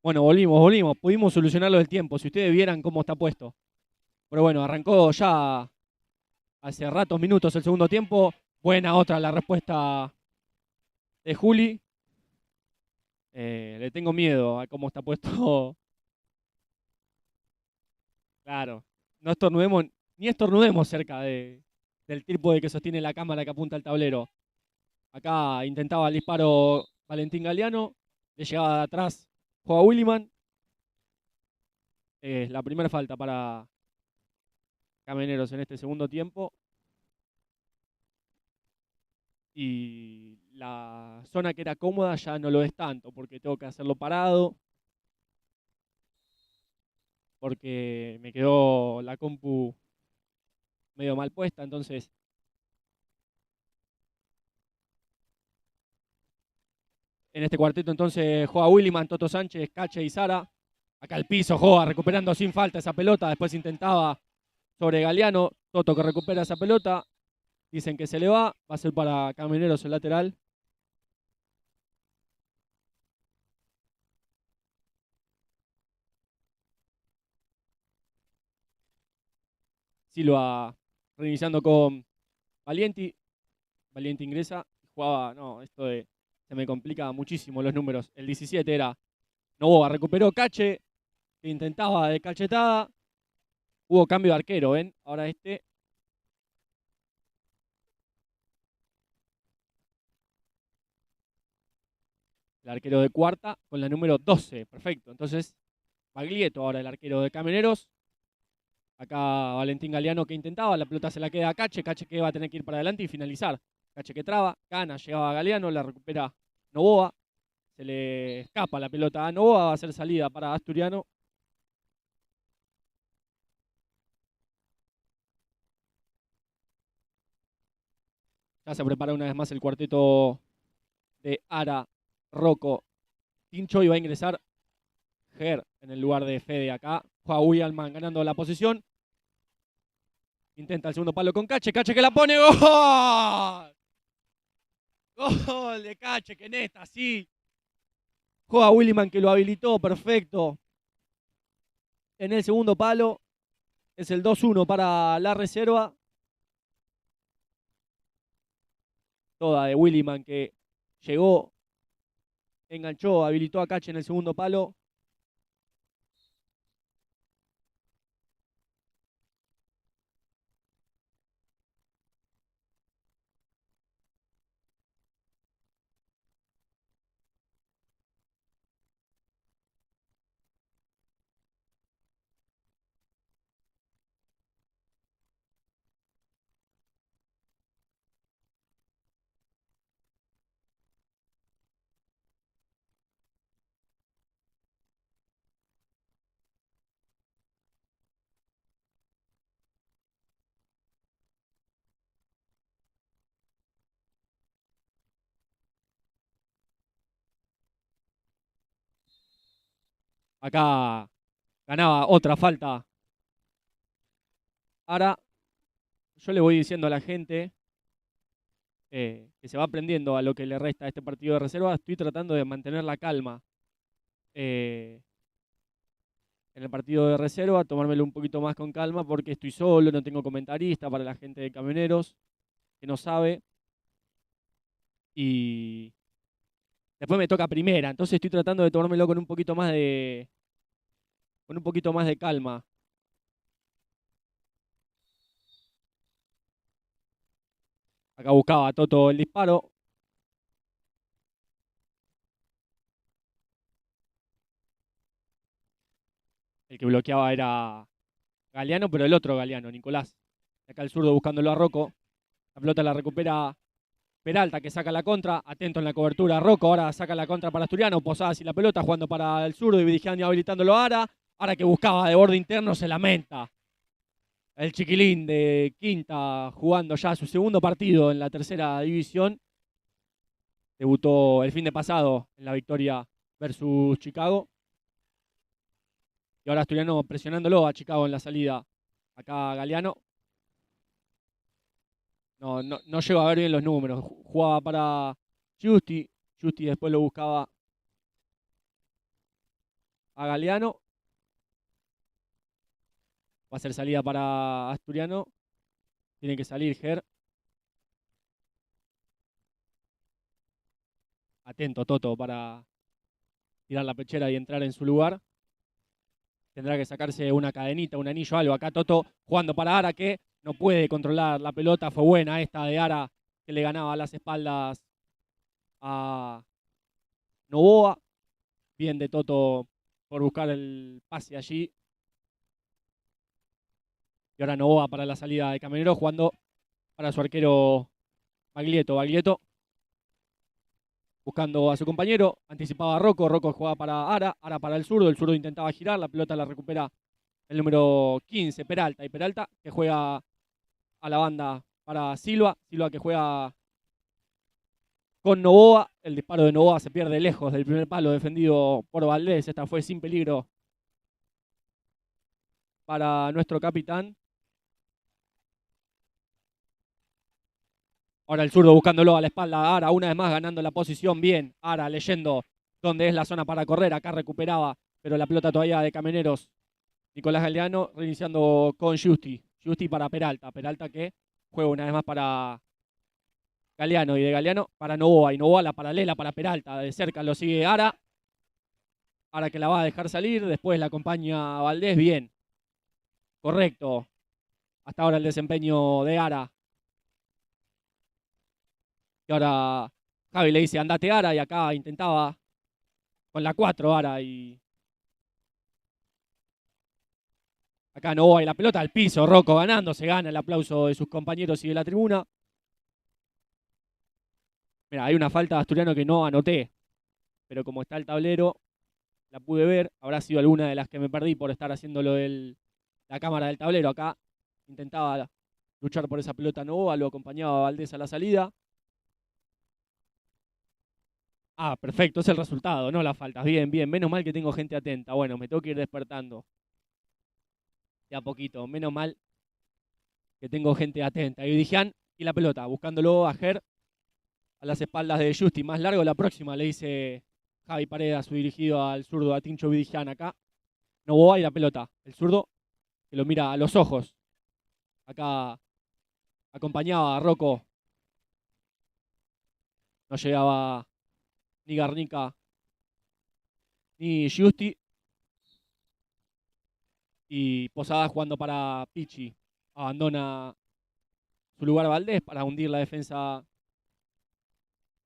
Bueno, volvimos. Pudimos solucionarlo del tiempo. Si ustedes vieran cómo está puesto. Pero bueno, arrancó ya hace ratos, minutos el segundo tiempo. Buena otra la respuesta de Juli. Le tengo miedo a cómo está puesto. Claro. No estornudemos, ni estornudemos cerca del trípode que sostiene la cámara que apunta al tablero. Acá intentaba el disparo Valentín Galeano. Le llegaba de atrás Joa Williman. La primera falta para Camioneros en este segundo tiempo. Y la zona que era cómoda ya no lo es tanto, porque tengo que hacerlo parado, porque me quedó la compu medio mal puesta, entonces en este cuarteto entonces juega Williman, Toto Sánchez, Cache y Sara. Acá al piso juega recuperando sin falta esa pelota, después intentaba sobre Galeano, Toto que recupera esa pelota, dicen que se le va a ser para Camioneros el lateral. Silva reiniciando con Valienti, Valiente ingresa, jugaba, no, se me complica muchísimo los números. El 17 era Novoa, recuperó Cache, que intentaba de cachetada. Hubo cambio de arquero, ¿ven? Ahora el arquero de cuarta, con la número 12, perfecto. Entonces, Baglietto ahora el arquero de Camioneros. Acá Valentín Galeano que intentaba, la pelota se la queda a Cache, Cache que va a tener que ir para adelante y finalizar. Cache que traba, Cana, llegaba a Galeano, la recupera Novoa, se le escapa la pelota a Novoa, va a ser salida para Asturiano. Ya se prepara una vez más el cuarteto de Ara, Rocco, Tincho y va a ingresar Ger en el lugar de Fede acá. Juega William ganando la posición. Intenta el segundo palo con Cache. Cache que la pone. ¡Gol! Gol de Cache que en esta sí. Juega Williman que lo habilitó. Perfecto. En el segundo palo. Es el 2-1 para la reserva. Toda de Williman que llegó. Enganchó, habilitó a Cache en el segundo palo. Acá ganaba otra falta. Ahora yo le voy diciendo a la gente que se va aprendiendo a lo que le resta a este partido de reserva. Estoy tratando de mantener la calma en el partido de reserva, tomármelo un poquito más con calma porque estoy solo, no tengo comentarista para la gente de Camioneros que no sabe. Y después me toca primera, entonces estoy tratando de tomármelo con un poquito más de calma. Acá buscaba Toto el disparo. El que bloqueaba era Galeano, pero el otro Galeano, Nicolás. Acá el zurdo buscándolo a Rocco. La pelota la recupera Peralta, que saca la contra. Atento en la cobertura. Rocco ahora saca la contra para Asturiano. Posadas y la pelota jugando para el zurdo y Vidigiani habilitándolo a Ara. Ahora que buscaba de borde interno se lamenta. El chiquilín de Quinta jugando ya su segundo partido en la tercera división. Debutó el fin de pasado en la victoria versus Chicago. Y ahora Asturiano presionándolo a Chicago en la salida. Acá Galeano. No llego a ver bien los números. Jugaba para Justi. Justi después lo buscaba a Galeano. Va a ser salida para Asturiano. Tiene que salir Ger. Atento Toto para tirar la pechera y entrar en su lugar. Tendrá que sacarse una cadenita, un anillo, algo. Acá Toto jugando para Ara, que no puede controlar la pelota. Fue buena esta de Ara, que le ganaba las espaldas a Novoa. Bien de Toto por buscar el pase allí. Y ahora Novoa para la salida de Camionero, jugando para su arquero Baglietto. Baglietto buscando a su compañero, anticipaba a Rocco. Rocco jugaba para Ara, Ara para el zurdo intentaba girar, la pelota la recupera el número 15, Peralta. Y Peralta que juega a la banda para Silva. Silva que juega con Novoa. El disparo de Novoa se pierde lejos del primer palo defendido por Valdés. Esta fue sin peligro para nuestro capitán. Ahora el zurdo buscándolo a la espalda. Ara una vez más ganando la posición. Bien, Ara leyendo dónde es la zona para correr. Acá recuperaba, pero la pelota todavía de Camioneros. Nicolás Galeano reiniciando con Justi. Justi para Peralta. Peralta que juega una vez más para Galeano. Y de Galeano para Novoa. Y Novoa la paralela para Peralta. De cerca lo sigue Ara. Ara que la va a dejar salir. Después la acompaña Valdés. Bien. Correcto. Hasta ahora el desempeño de Ara. Y ahora Javi le dice andate Ara. Y acá intentaba con la 4 Ara. Y acá Novoa y la pelota al piso. Rocco ganando. Se gana el aplauso de sus compañeros y de la tribuna. Mira, hay una falta de Asturiano que no anoté. Pero como está el tablero, la pude ver. Habrá sido alguna de las que me perdí por estar haciendo lo de la cámara del tablero. Acá intentaba luchar por esa pelota Novoa. Lo acompañaba Valdés a la salida. Ah, perfecto, es el resultado, no las faltas. Bien, bien. Menos mal que tengo gente atenta. Bueno, me tengo que ir despertando de a poquito. Menos mal que tengo gente atenta. Y Vidigian y la pelota, buscándolo a Ger a las espaldas de Justi. Más largo la próxima, le dice Javi Paredes, su dirigido al zurdo, a Tincho Vidigian acá. Novoa y la pelota. El zurdo que lo mira a los ojos. Acá acompañaba a Rocco. No llegaba ni Garnica ni Justi. Y Posada jugando para Pichi. Abandona su lugar Valdés para hundir la defensa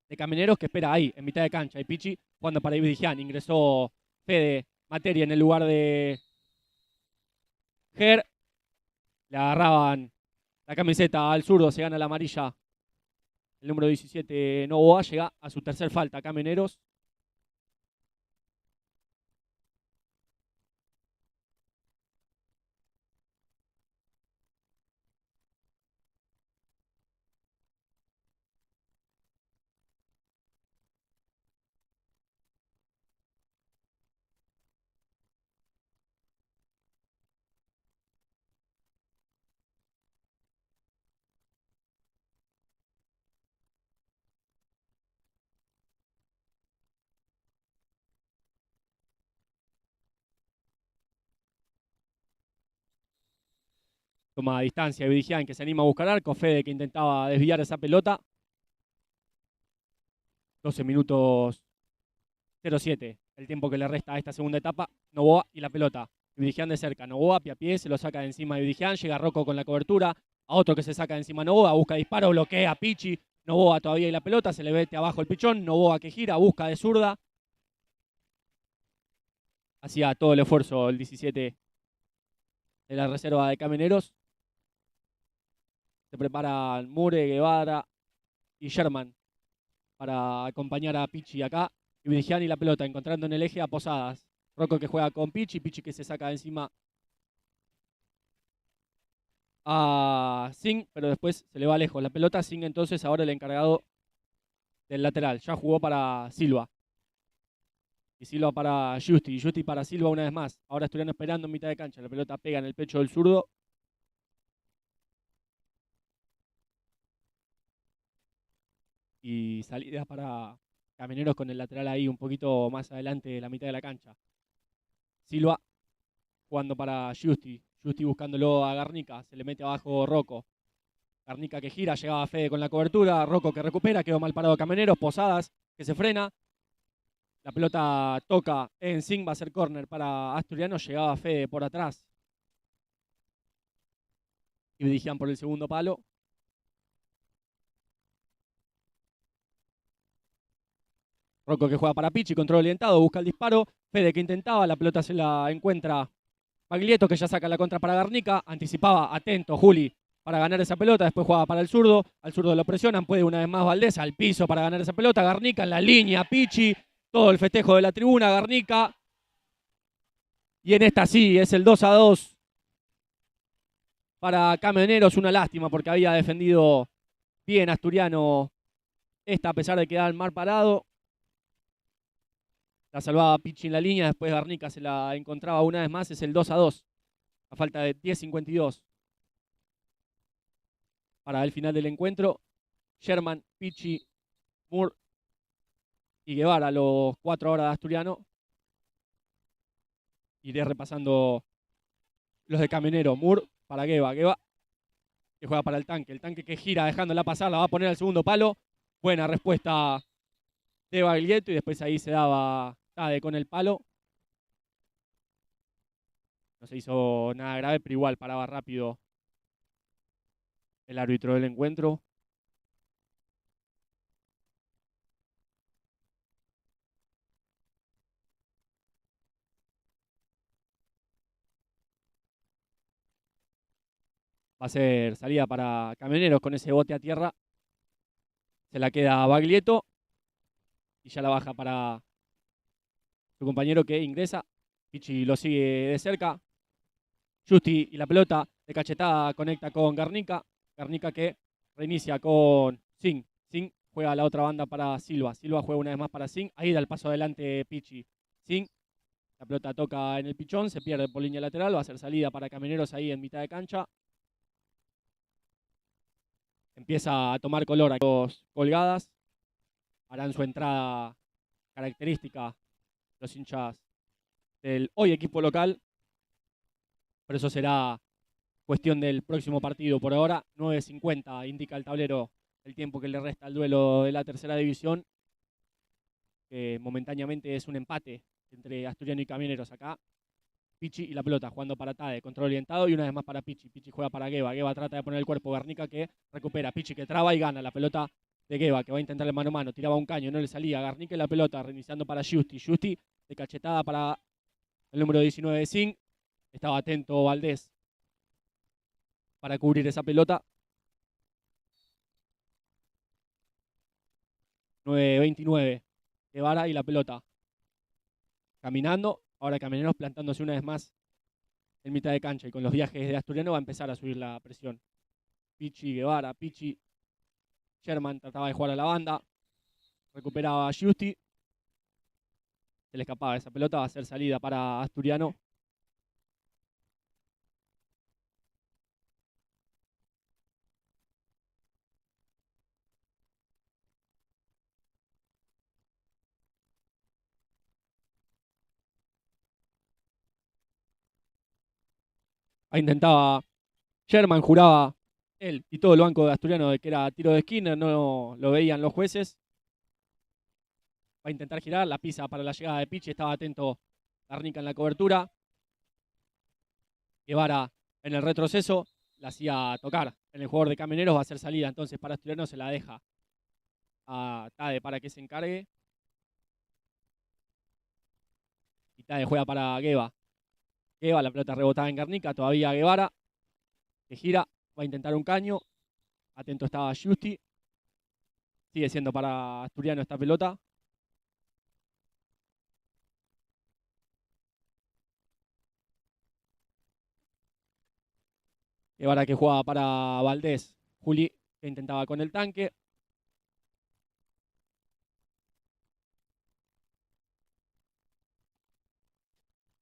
de Camioneros, que espera ahí, en mitad de cancha. Y Pichi jugando para Ibidigian. Ingresó Fede Materia en el lugar de Ger. Le agarraban la camiseta al zurdo, se gana la amarilla. El número 17, Novoa, llega a su tercer falta. Camioneros. Toma distancia Ibidigian, que se anima a buscar arco. Fede que intentaba desviar esa pelota. 12 minutos 0-7. El tiempo que le resta a esta segunda etapa. Novoa y la pelota. Ibidigian de cerca. Novoa, pie a pie, se lo saca de encima de Ibidigian. Llega Rocco con la cobertura. A otro que se saca de encima Novoa. Busca disparo, bloquea a Pichi. Novoa todavía y la pelota. Se le vete abajo el pichón. Novoa que gira, busca de zurda. Hacía todo el esfuerzo el 17 de la reserva de Camioneros. Se preparan Mure, Guevara y Sherman para acompañar a Pichi acá. Y Vidigian y la pelota, encontrando en el eje a Posadas. Rocco que juega con Pichi, Pichi que se saca de encima a Singh, pero después se le va lejos la pelota. Singh entonces ahora el encargado del lateral. Ya jugó para Silva. Y Silva para Justi. Y Justi para Silva una vez más. Ahora Asturiano esperando en mitad de cancha. La pelota pega en el pecho del zurdo. Y salida para Camioneros con el lateral ahí un poquito más adelante de la mitad de la cancha. Silva jugando para Justi. Justi buscándolo a Garnica. Se le mete abajo Rocco. Garnica que gira, llegaba Fede con la cobertura. Rocco que recupera, quedó mal parado Camioneros. Posadas que se frena. La pelota toca en Zing, va a ser córner para Asturiano. Llegaba Fede por atrás. Y dirigían por el segundo palo. Rocco que juega para Pichi, control orientado, busca el disparo. Fede que intentaba, la pelota se la encuentra Baglietto, que ya saca la contra para Garnica. Anticipaba, atento, Juli, para ganar esa pelota. Después juega para el zurdo. Al zurdo lo presionan, puede una vez más Valdés al piso para ganar esa pelota. Garnica en la línea, Pichi. Todo el festejo de la tribuna, Garnica. Y en esta sí, es el 2-2 para Camioneros. Una lástima porque había defendido bien Asturiano esta, a pesar de quedar mal parado. La salvaba Pichi en la línea, después Garnica se la encontraba una vez más. Es el 2-2, a falta de 10:52 para el final del encuentro. Sherman, Pichi, Moore y Guevara, los 4 ahora de Asturiano. Iré repasando los de Camionero. Moore para Gueva, que juega para el tanque que gira dejándola pasar, la va a poner al segundo palo. Buena respuesta de Baglietto y después ahí se daba Tade con el palo. No se hizo nada grave, pero igual paraba rápido el árbitro del encuentro. Va a ser salida para Camioneros con ese bote a tierra. Se la queda Baglietto y ya la baja para su compañero que ingresa. Pichi lo sigue de cerca. Justi y la pelota de cachetada conecta con Garnica. Garnica que reinicia con Zing. Zing juega a la otra banda para Silva. Silva juega una vez más para Zing. Ahí da el paso adelante Pichi. Zing. La pelota toca en el pichón. Se pierde por línea lateral. Va a ser salida para Camioneros ahí en mitad de cancha. Empieza a tomar color a los colgadas. Harán su entrada característica los hinchas del hoy equipo local. Por eso será cuestión del próximo partido. Por ahora, 9:50 indica el tablero el tiempo que le resta al duelo de la tercera división, que momentáneamente es un empate entre Asturiano y Camioneros acá. Pichi y la pelota jugando para Tade, control orientado y una vez más para Pichi. Pichi juega para Gueva. Gueva trata de poner el cuerpo. Garnica que recupera. Pichi que traba y gana la pelota de Gueva, que va a intentar el mano a mano. Tiraba un caño, no le salía. Garnica y la pelota, reiniciando para Justi. Justi de cachetada para el número 19 de Zing. Estaba atento Valdés para cubrir esa pelota. 9:29. Guevara y la pelota. Caminando. Ahora Camioneros plantándose una vez más en mitad de cancha. Y con los viajes de Asturiano va a empezar a subir la presión. Pichi, Guevara, Pichi. Sherman trataba de jugar a la banda. Recuperaba a Justi. Se le escapaba esa pelota. Va a ser salida para Asturiano. Ahí intentaba Sherman, juraba él y todo el banco de Asturiano de que era tiro de esquina, no lo veían los jueces. Va a intentar girar, la pisa para la llegada de Pichi, estaba atento Garnica en la cobertura. Guevara en el retroceso, la hacía tocar en el jugador de Camioneros, va a ser salida entonces para Asturiano, se la deja a Tade para que se encargue. Y Tade juega para Gueva. Gueva, la pelota rebotada en Garnica, todavía Guevara, que gira, va a intentar un caño. Atento estaba Justi. Sigue siendo para Asturiano esta pelota. Guevara que jugaba para Valdés. Juli que intentaba con el tanque.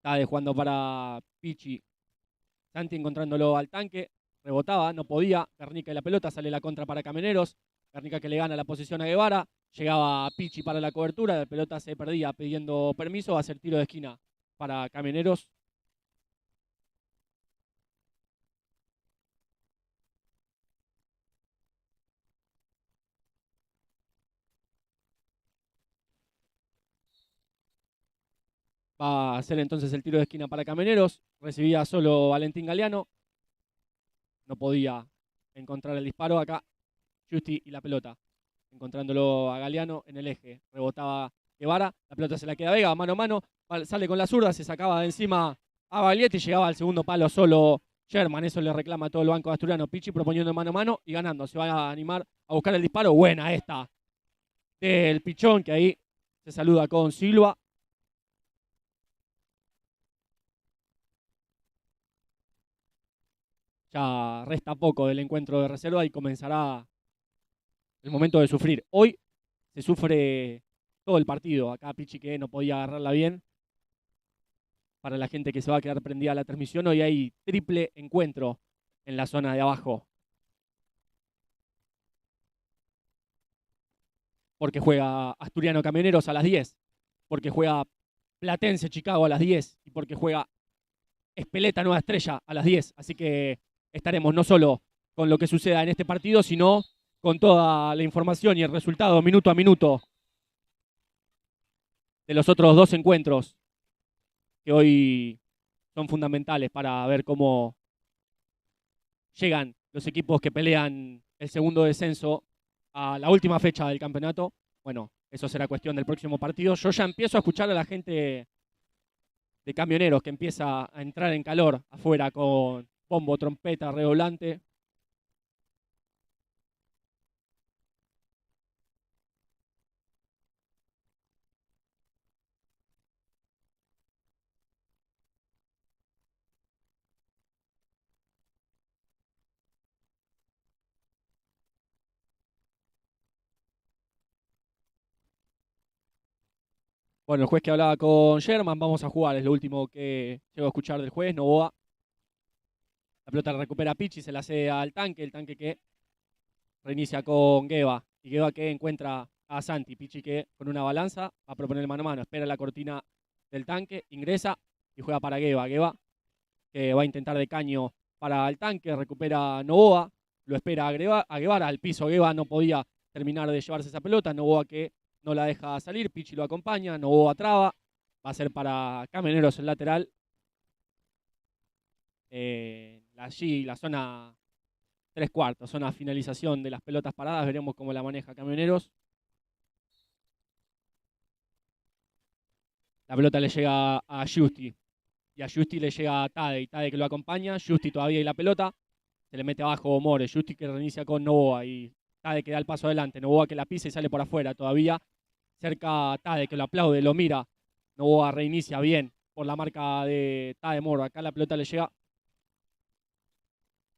Tade jugando para Pichi. Santi encontrándolo al tanque. Rebotaba, no podía. Garnica y la pelota, sale la contra para Camioneros. Garnica que le gana la posición a Guevara. Llegaba Pichi para la cobertura. La pelota se perdía pidiendo permiso. Va a ser tiro de esquina para Camioneros. Va a hacer entonces el tiro de esquina para Camioneros. Recibía solo Valentín Galeano. No podía encontrar el disparo acá. Justi y la pelota. Encontrándolo a Galeano en el eje. Rebotaba Guevara. La pelota se la queda Vega, mano a mano. Sale con la zurda, se sacaba de encima a Baglietти. Llegaba al segundo palo solo Sherman. Eso le reclama a todo el banco asturiano. Pichi proponiendo mano a mano y ganando. Se va a animar a buscar el disparo. Buena esta del Pichón, que ahí se saluda con Silva. Ya resta poco del encuentro de reserva y comenzará el momento de sufrir. Hoy se sufre todo el partido. Acá Pichi que no podía agarrarla bien. Para la gente que se va a quedar prendida a la transmisión, hoy hay triple encuentro en la zona de abajo. Porque juega Asturiano Camioneros a las 10. Porque juega Platense Chicago a las 10. Y porque juega Espeleta Nueva Estrella a las 10. Así que estaremos no solo con lo que suceda en este partido, sino con toda la información y el resultado minuto a minuto de los otros dos encuentros que hoy son fundamentales para ver cómo llegan los equipos que pelean el segundo descenso a la última fecha del campeonato. Bueno, eso será cuestión del próximo partido. Yo ya empiezo a escuchar a la gente de Camioneros que empieza a entrar en calor afuera con bombo, trompeta, redoblante. Bueno, el juez que hablaba con Sherman, vamos a jugar, es lo último que llego a escuchar del juez, Novoa. La pelota la recupera Pichi, se la hace al tanque, el tanque que reinicia con Gueva. Y Gueva que encuentra a Santi, Pichi que con una balanza va a proponer el mano a mano, espera la cortina del tanque, ingresa y juega para Gueva. Gueva que va a intentar de caño para el tanque, recupera Novoa, lo espera a Guevara, al piso Gueva no podía terminar de llevarse esa pelota, Novoa que no la deja salir, Pichi lo acompaña, Novoa traba, va a ser para Camioneros el lateral. Allí la zona 3/4, zona finalización de las pelotas paradas, veremos cómo la maneja Camioneros. La pelota le llega a Justi, y a Justi le llega a Tade que lo acompaña, Justi todavía y la pelota, se le mete abajo More, Justi que reinicia con Novoa y Tade que da el paso adelante, Novoa que la pisa y sale por afuera, todavía cerca Tade que lo aplaude, lo mira, Novoa reinicia bien por la marca de Tade More, acá la pelota le llega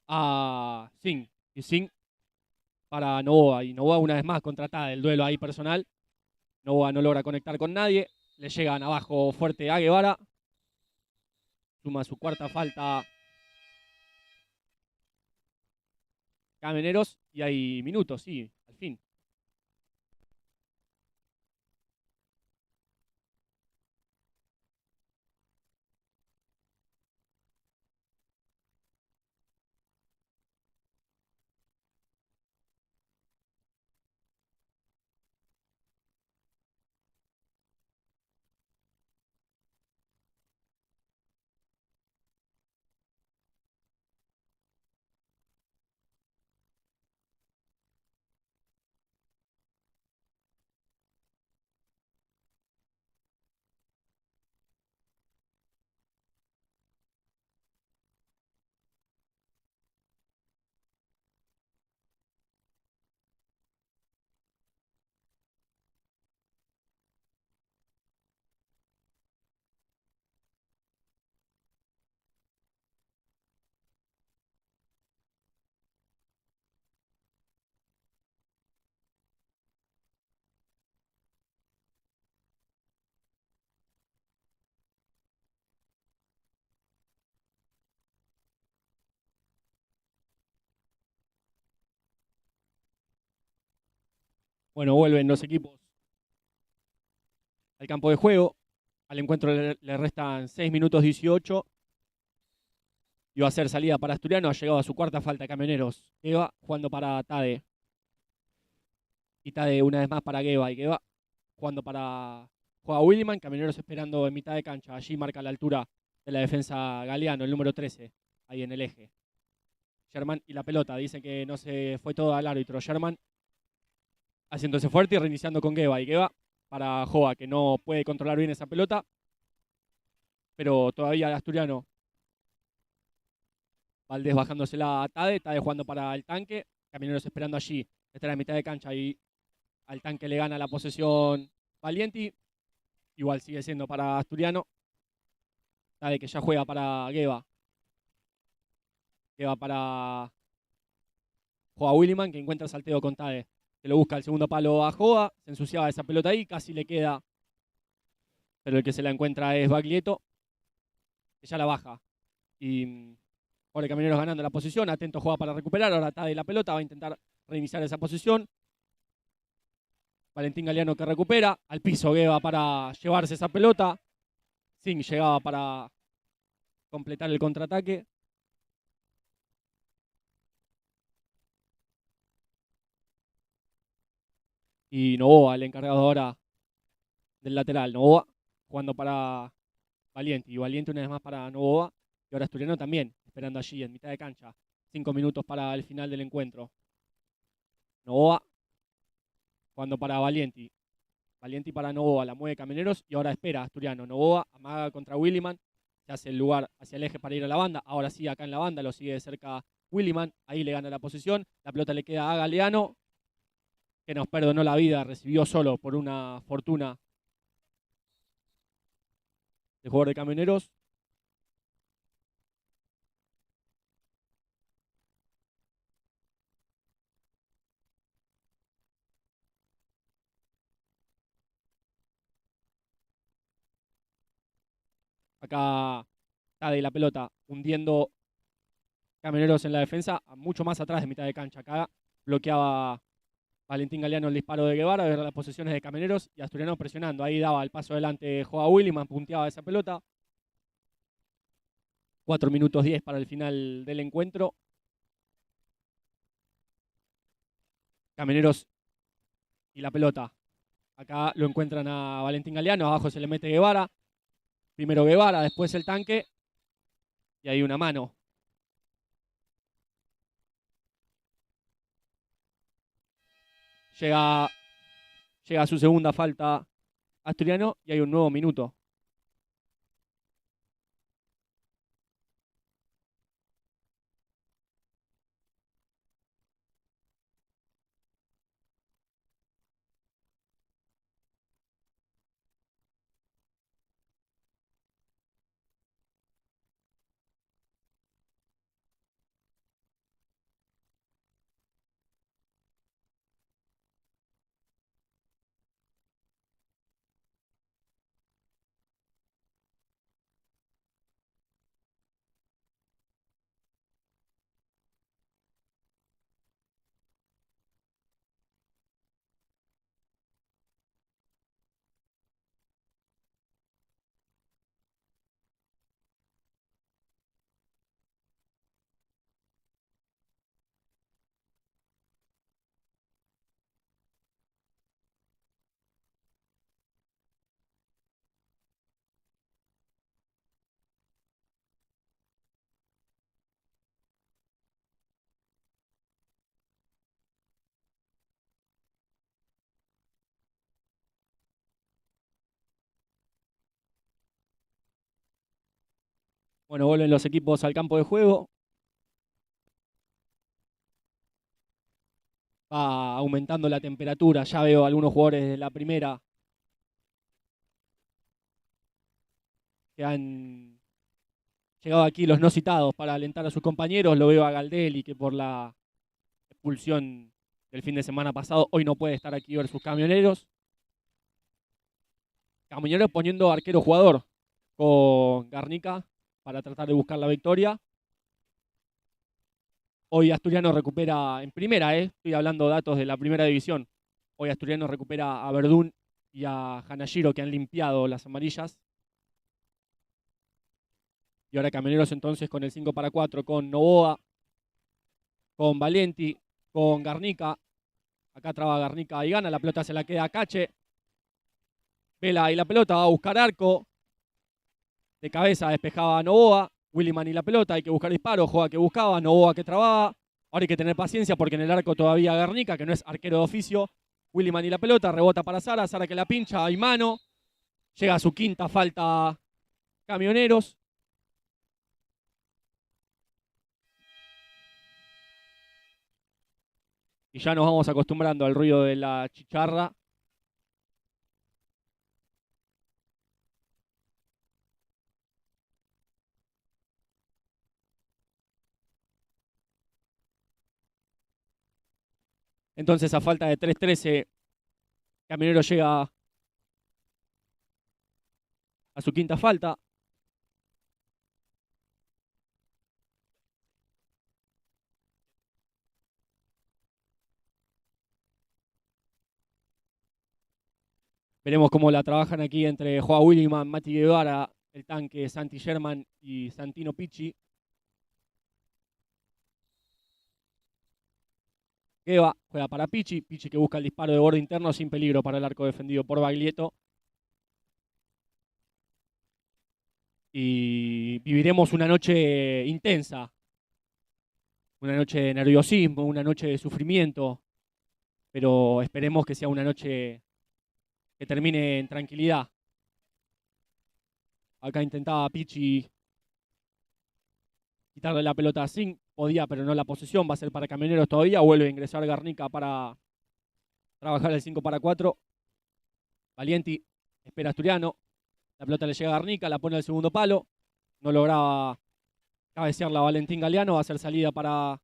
a Singh, y Singh para Novoa, y Novoa una vez más contra Tade, el duelo ahí personal, Novoa no logra conectar con nadie, le llegan abajo fuerte a Guevara, suma su cuarta falta Camioneros y hay minutos, sí, al fin. Bueno, vuelven los equipos al campo de juego. Al encuentro le restan 6 minutos 18. Y va a ser salida para Asturiano. Ha llegado a su cuarta falta Camioneros. Gueva jugando para Tade. Y Tade una vez más para Gueva. Y Gueva jugando para... Juega Williman. Camioneros esperando en mitad de cancha. Allí marca la altura de la defensa Galeano, el número 13. Ahí en el eje. Sherman y la pelota. Dicen que no se fue todo al árbitro. Sherman haciéndose fuerte y reiniciando con Gueva. Y Gueva para Joa, que no puede controlar bien esa pelota. Pero todavía Asturiano. Valdés bajándosela a Tade. Tade jugando para el tanque. Camioneros esperando allí. Está en la mitad de cancha y al tanque le gana la posesión Valienti. Igual sigue siendo para Asturiano. Tade que ya juega para Gueva. Gueva para Joa Williman, que encuentra el salteo con Tade. Que lo busca el segundo palo a Joa. Se ensuciaba esa pelota ahí. Casi le queda. Pero el que se la encuentra es Baglietto. Que ya la baja. Y ahora Camioneros ganando la posición. Atento Joa para recuperar. Ahora Tade la pelota. Va a intentar reiniciar esa posición. Valentín Galeano que recupera. Al piso Gueva para llevarse esa pelota. Singh llegaba para completar el contraataque. Y Novoa, el encargado ahora del lateral. Novoa jugando para Valienti. Y Valienti una vez más para Novoa. Y ahora Asturiano también, esperando allí en mitad de cancha. 5 minutos para el final del encuentro. Novoa jugando para Valienti. Valienti para Novoa, la mueve Camioneros y ahora espera Asturiano. Novoa amaga contra Williman. Se hace el lugar hacia el eje para ir a la banda. Ahora sí, acá en la banda lo sigue de cerca Williman. Ahí le gana la posición. La pelota le queda a Galeano, que nos perdonó la vida. Recibió solo por una fortuna de jugador de Camioneros. Acá está de la pelota hundiendo Camioneros en la defensa, mucho más atrás de mitad de cancha. Acá bloqueaba Valentín Galeano el disparo de Guevara, ver las posesiones de Camioneros y Asturiano presionando. Ahí daba el paso adelante Joa Williman, punteaba esa pelota. 4 minutos 10 para el final del encuentro. Camioneros y la pelota. Acá lo encuentran a Valentín Galeano, abajo se le mete Guevara. Primero Guevara, después el tanque. Y hay una mano. Llega a su segunda falta Asturiano y hay un nuevo minuto. Bueno, vuelven los equipos al campo de juego. Va aumentando la temperatura. Ya veo algunos jugadores de la primera que han llegado aquí, los no citados, para alentar a sus compañeros. Lo veo a Galdelli, que por la expulsión del fin de semana pasado hoy no puede estar aquí versus Camioneros. Camioneros poniendo arquero jugador con Garnica para tratar de buscar la victoria. Hoy Asturiano recupera en primera, estoy hablando datos de la primera división. Hoy Asturiano recupera a Verdún y a Hanashiro, que han limpiado las amarillas. Y ahora Camioneros entonces con el 5 para 4, con Novoa, con Valienti, con Garnica. Acá traba Garnica y gana, la pelota se la queda a Cache. Vela y la pelota, va a buscar arco. De cabeza despejaba a Novoa. Williman y la pelota, hay que buscar disparo. Joda que buscaba, Novoa que trababa. Ahora hay que tener paciencia porque en el arco todavía Garnica, que no es arquero de oficio. Williman y la pelota, rebota para Sara. Sara que la pincha, hay mano. Llega a su quinta falta Camioneros. Y ya nos vamos acostumbrando al ruido de la chicharra. Entonces a falta de 3-13, Camionero llega a su quinta falta. Veremos cómo la trabajan aquí entre Joa Williman, Mati Guevara, el tanque Santi Sherman y Santino Picci. Gueva juega para Picci, Picci que busca el disparo de borde interno sin peligro para el arco defendido por Baglietto. Y viviremos una noche intensa, una noche de nerviosismo, una noche de sufrimiento, pero esperemos que sea una noche que termine en tranquilidad. Acá intentaba Picci quitarle la pelota a Zing, podía, pero no la posesión, va a ser para Camioneros todavía, vuelve a ingresar Garnica para trabajar el 5 para 4. Valienti espera a Asturiano, la pelota le llega a Garnica, la pone al segundo palo, no lograba cabecearla Valentín Galeano, va a ser salida para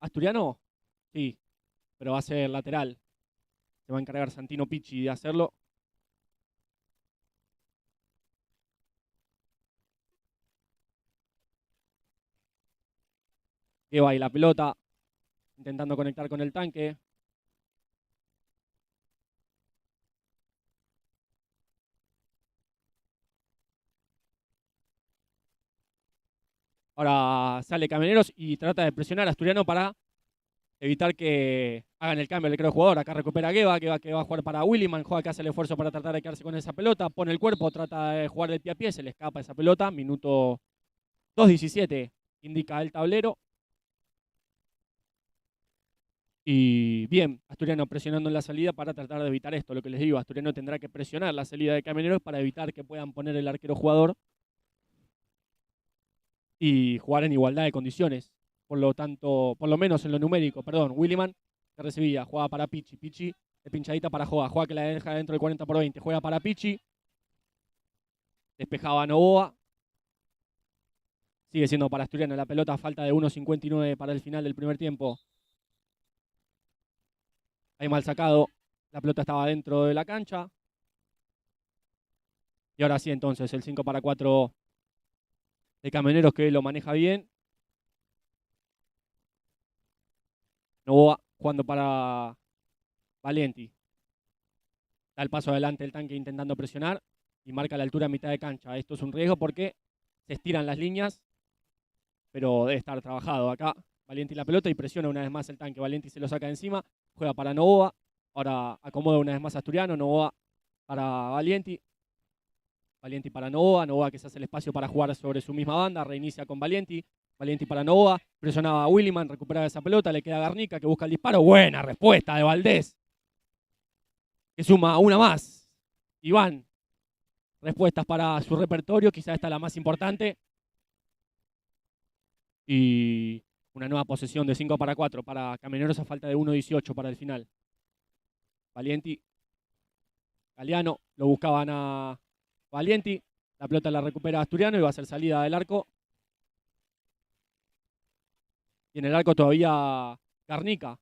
Asturiano, sí, pero va a ser lateral. Se va a encargar Santino Picci de hacerlo. Que va ahí la pelota, intentando conectar con el tanque. Ahora sale Camioneros y trata de presionar a Asturiano para evitar que hagan el cambio del creo jugador. Acá recupera Gueva que va a jugar para Williman, juega que hace el esfuerzo para tratar de quedarse con esa pelota, pone el cuerpo, trata de jugar del pie a pie, se le escapa esa pelota, minuto 2:17 indica el tablero. Y bien, Asturiano presionando en la salida para tratar de evitar esto, lo que les digo, Asturiano tendrá que presionar la salida de Camioneros para evitar que puedan poner el arquero jugador y jugar en igualdad de condiciones. Por lo tanto, por lo menos en lo numérico, perdón, Williman que recibía, jugaba para Picci, Picci de pinchadita para Joa, Joa que la deja dentro del 40/20, juega para Picci, despejaba a Novoa, sigue siendo para Asturiano la pelota, falta de 1:59 para el final del primer tiempo. Ahí mal sacado, la pelota estaba dentro de la cancha. Y ahora sí entonces, el 5 para 4 de Camioneros que lo maneja bien. Novoa jugando para Valienti. Da el paso adelante el tanque intentando presionar y marca la altura a mitad de cancha. Esto es un riesgo porque se estiran las líneas, pero debe estar trabajado acá. Valienti la pelota y presiona una vez más el tanque. Valienti se lo saca de encima, juega para Novoa. Ahora acomoda una vez más a Asturiano. Novoa para Valienti. Valienti para Novoa. Novoa que se hace el espacio para jugar sobre su misma banda. Reinicia con Valienti. Valienti para Novoa. Presionaba a Williman, recuperaba esa pelota. Le queda a Garnica que busca el disparo. Buena respuesta de Valdés, que suma una más. Iván, respuestas para su repertorio. Quizá esta es la más importante. Y una nueva posesión de 5 para 4 para Camioneros a falta de 1:18 para el final. Valienti, Galeano, lo buscaban a Valienti. La pelota la recupera Asturiano y va a ser salida del arco. Y en el arco todavía Garnica.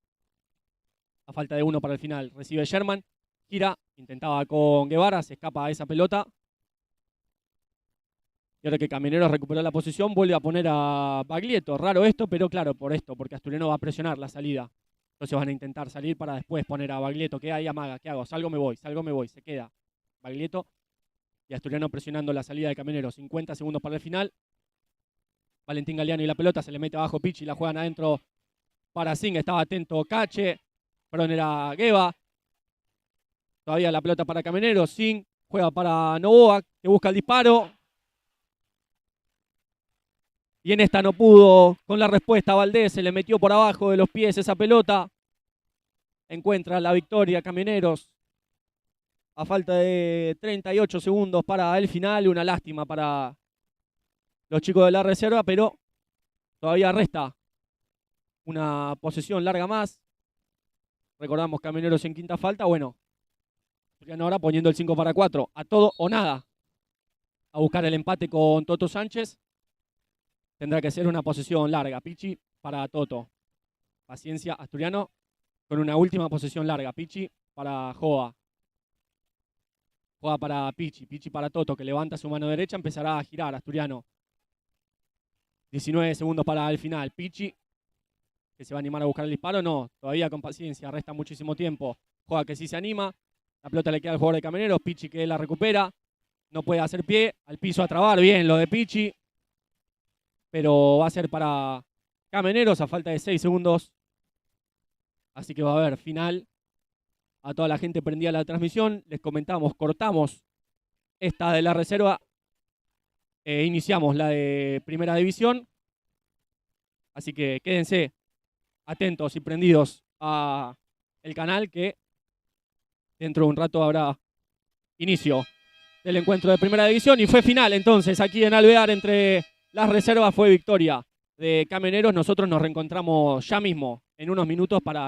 A falta de 1 para el final. Recibe Sherman, gira, intentaba con Guevara, se escapa a esa pelota. Y ahora que Camioneros recuperó la posición, vuelve a poner a Baglietto. Raro esto, pero claro, por esto, porque Asturiano va a presionar la salida. Entonces van a intentar salir para después poner a Baglietto. ¿Qué hay, amaga? ¿Qué hago? Salgo, me voy, se queda. Baglietto y Asturiano presionando la salida de Camioneros. 50 segundos para el final. Valentín Galeano y la pelota, se le mete abajo Pichi, la juegan adentro para Singh, estaba atento Cache, perdón, era Gueva. Todavía la pelota para Camioneros, Singh juega para Novoa, que busca el disparo. Y en esta no pudo con la respuesta. Valdés se le metió por abajo de los pies esa pelota. Encuentra la victoria Camioneros a falta de 38 segundos para el final. Una lástima para los chicos de la reserva, pero todavía resta una posesión larga más. Recordamos Camioneros en quinta falta. Bueno, Asturiano ahora poniendo el 5-4. A todo o nada. A buscar el empate con Toto Sánchez. Tendrá que ser una posesión larga. Pichi para Toto. Paciencia, Asturiano con una última posesión larga. Pichi para Joa. Joa para Pichi. Pichi para Toto, que levanta su mano derecha. Empezará a girar Asturiano. 19 segundos para el final. Pichi, que se va a animar a buscar el disparo. No, todavía con paciencia. Resta muchísimo tiempo. Joa que sí se anima. La pelota le queda al jugador de Camioneros. Pichi que la recupera. No puede hacer pie. Al piso a trabar. Bien lo de Pichi. Pero va a ser para Camioneros a falta de 6 segundos. Así que va a haber final. A toda la gente prendida la transmisión. Les comentamos, cortamos esta de la reserva. Iniciamos la de primera división. Así que quédense atentos y prendidos a el canal, que dentro de un rato habrá inicio del encuentro de primera división. Y fue final entonces aquí en Alvear entre las reservas. Fue victoria de Camioneros. Nosotros nos reencontramos ya mismo en unos minutos para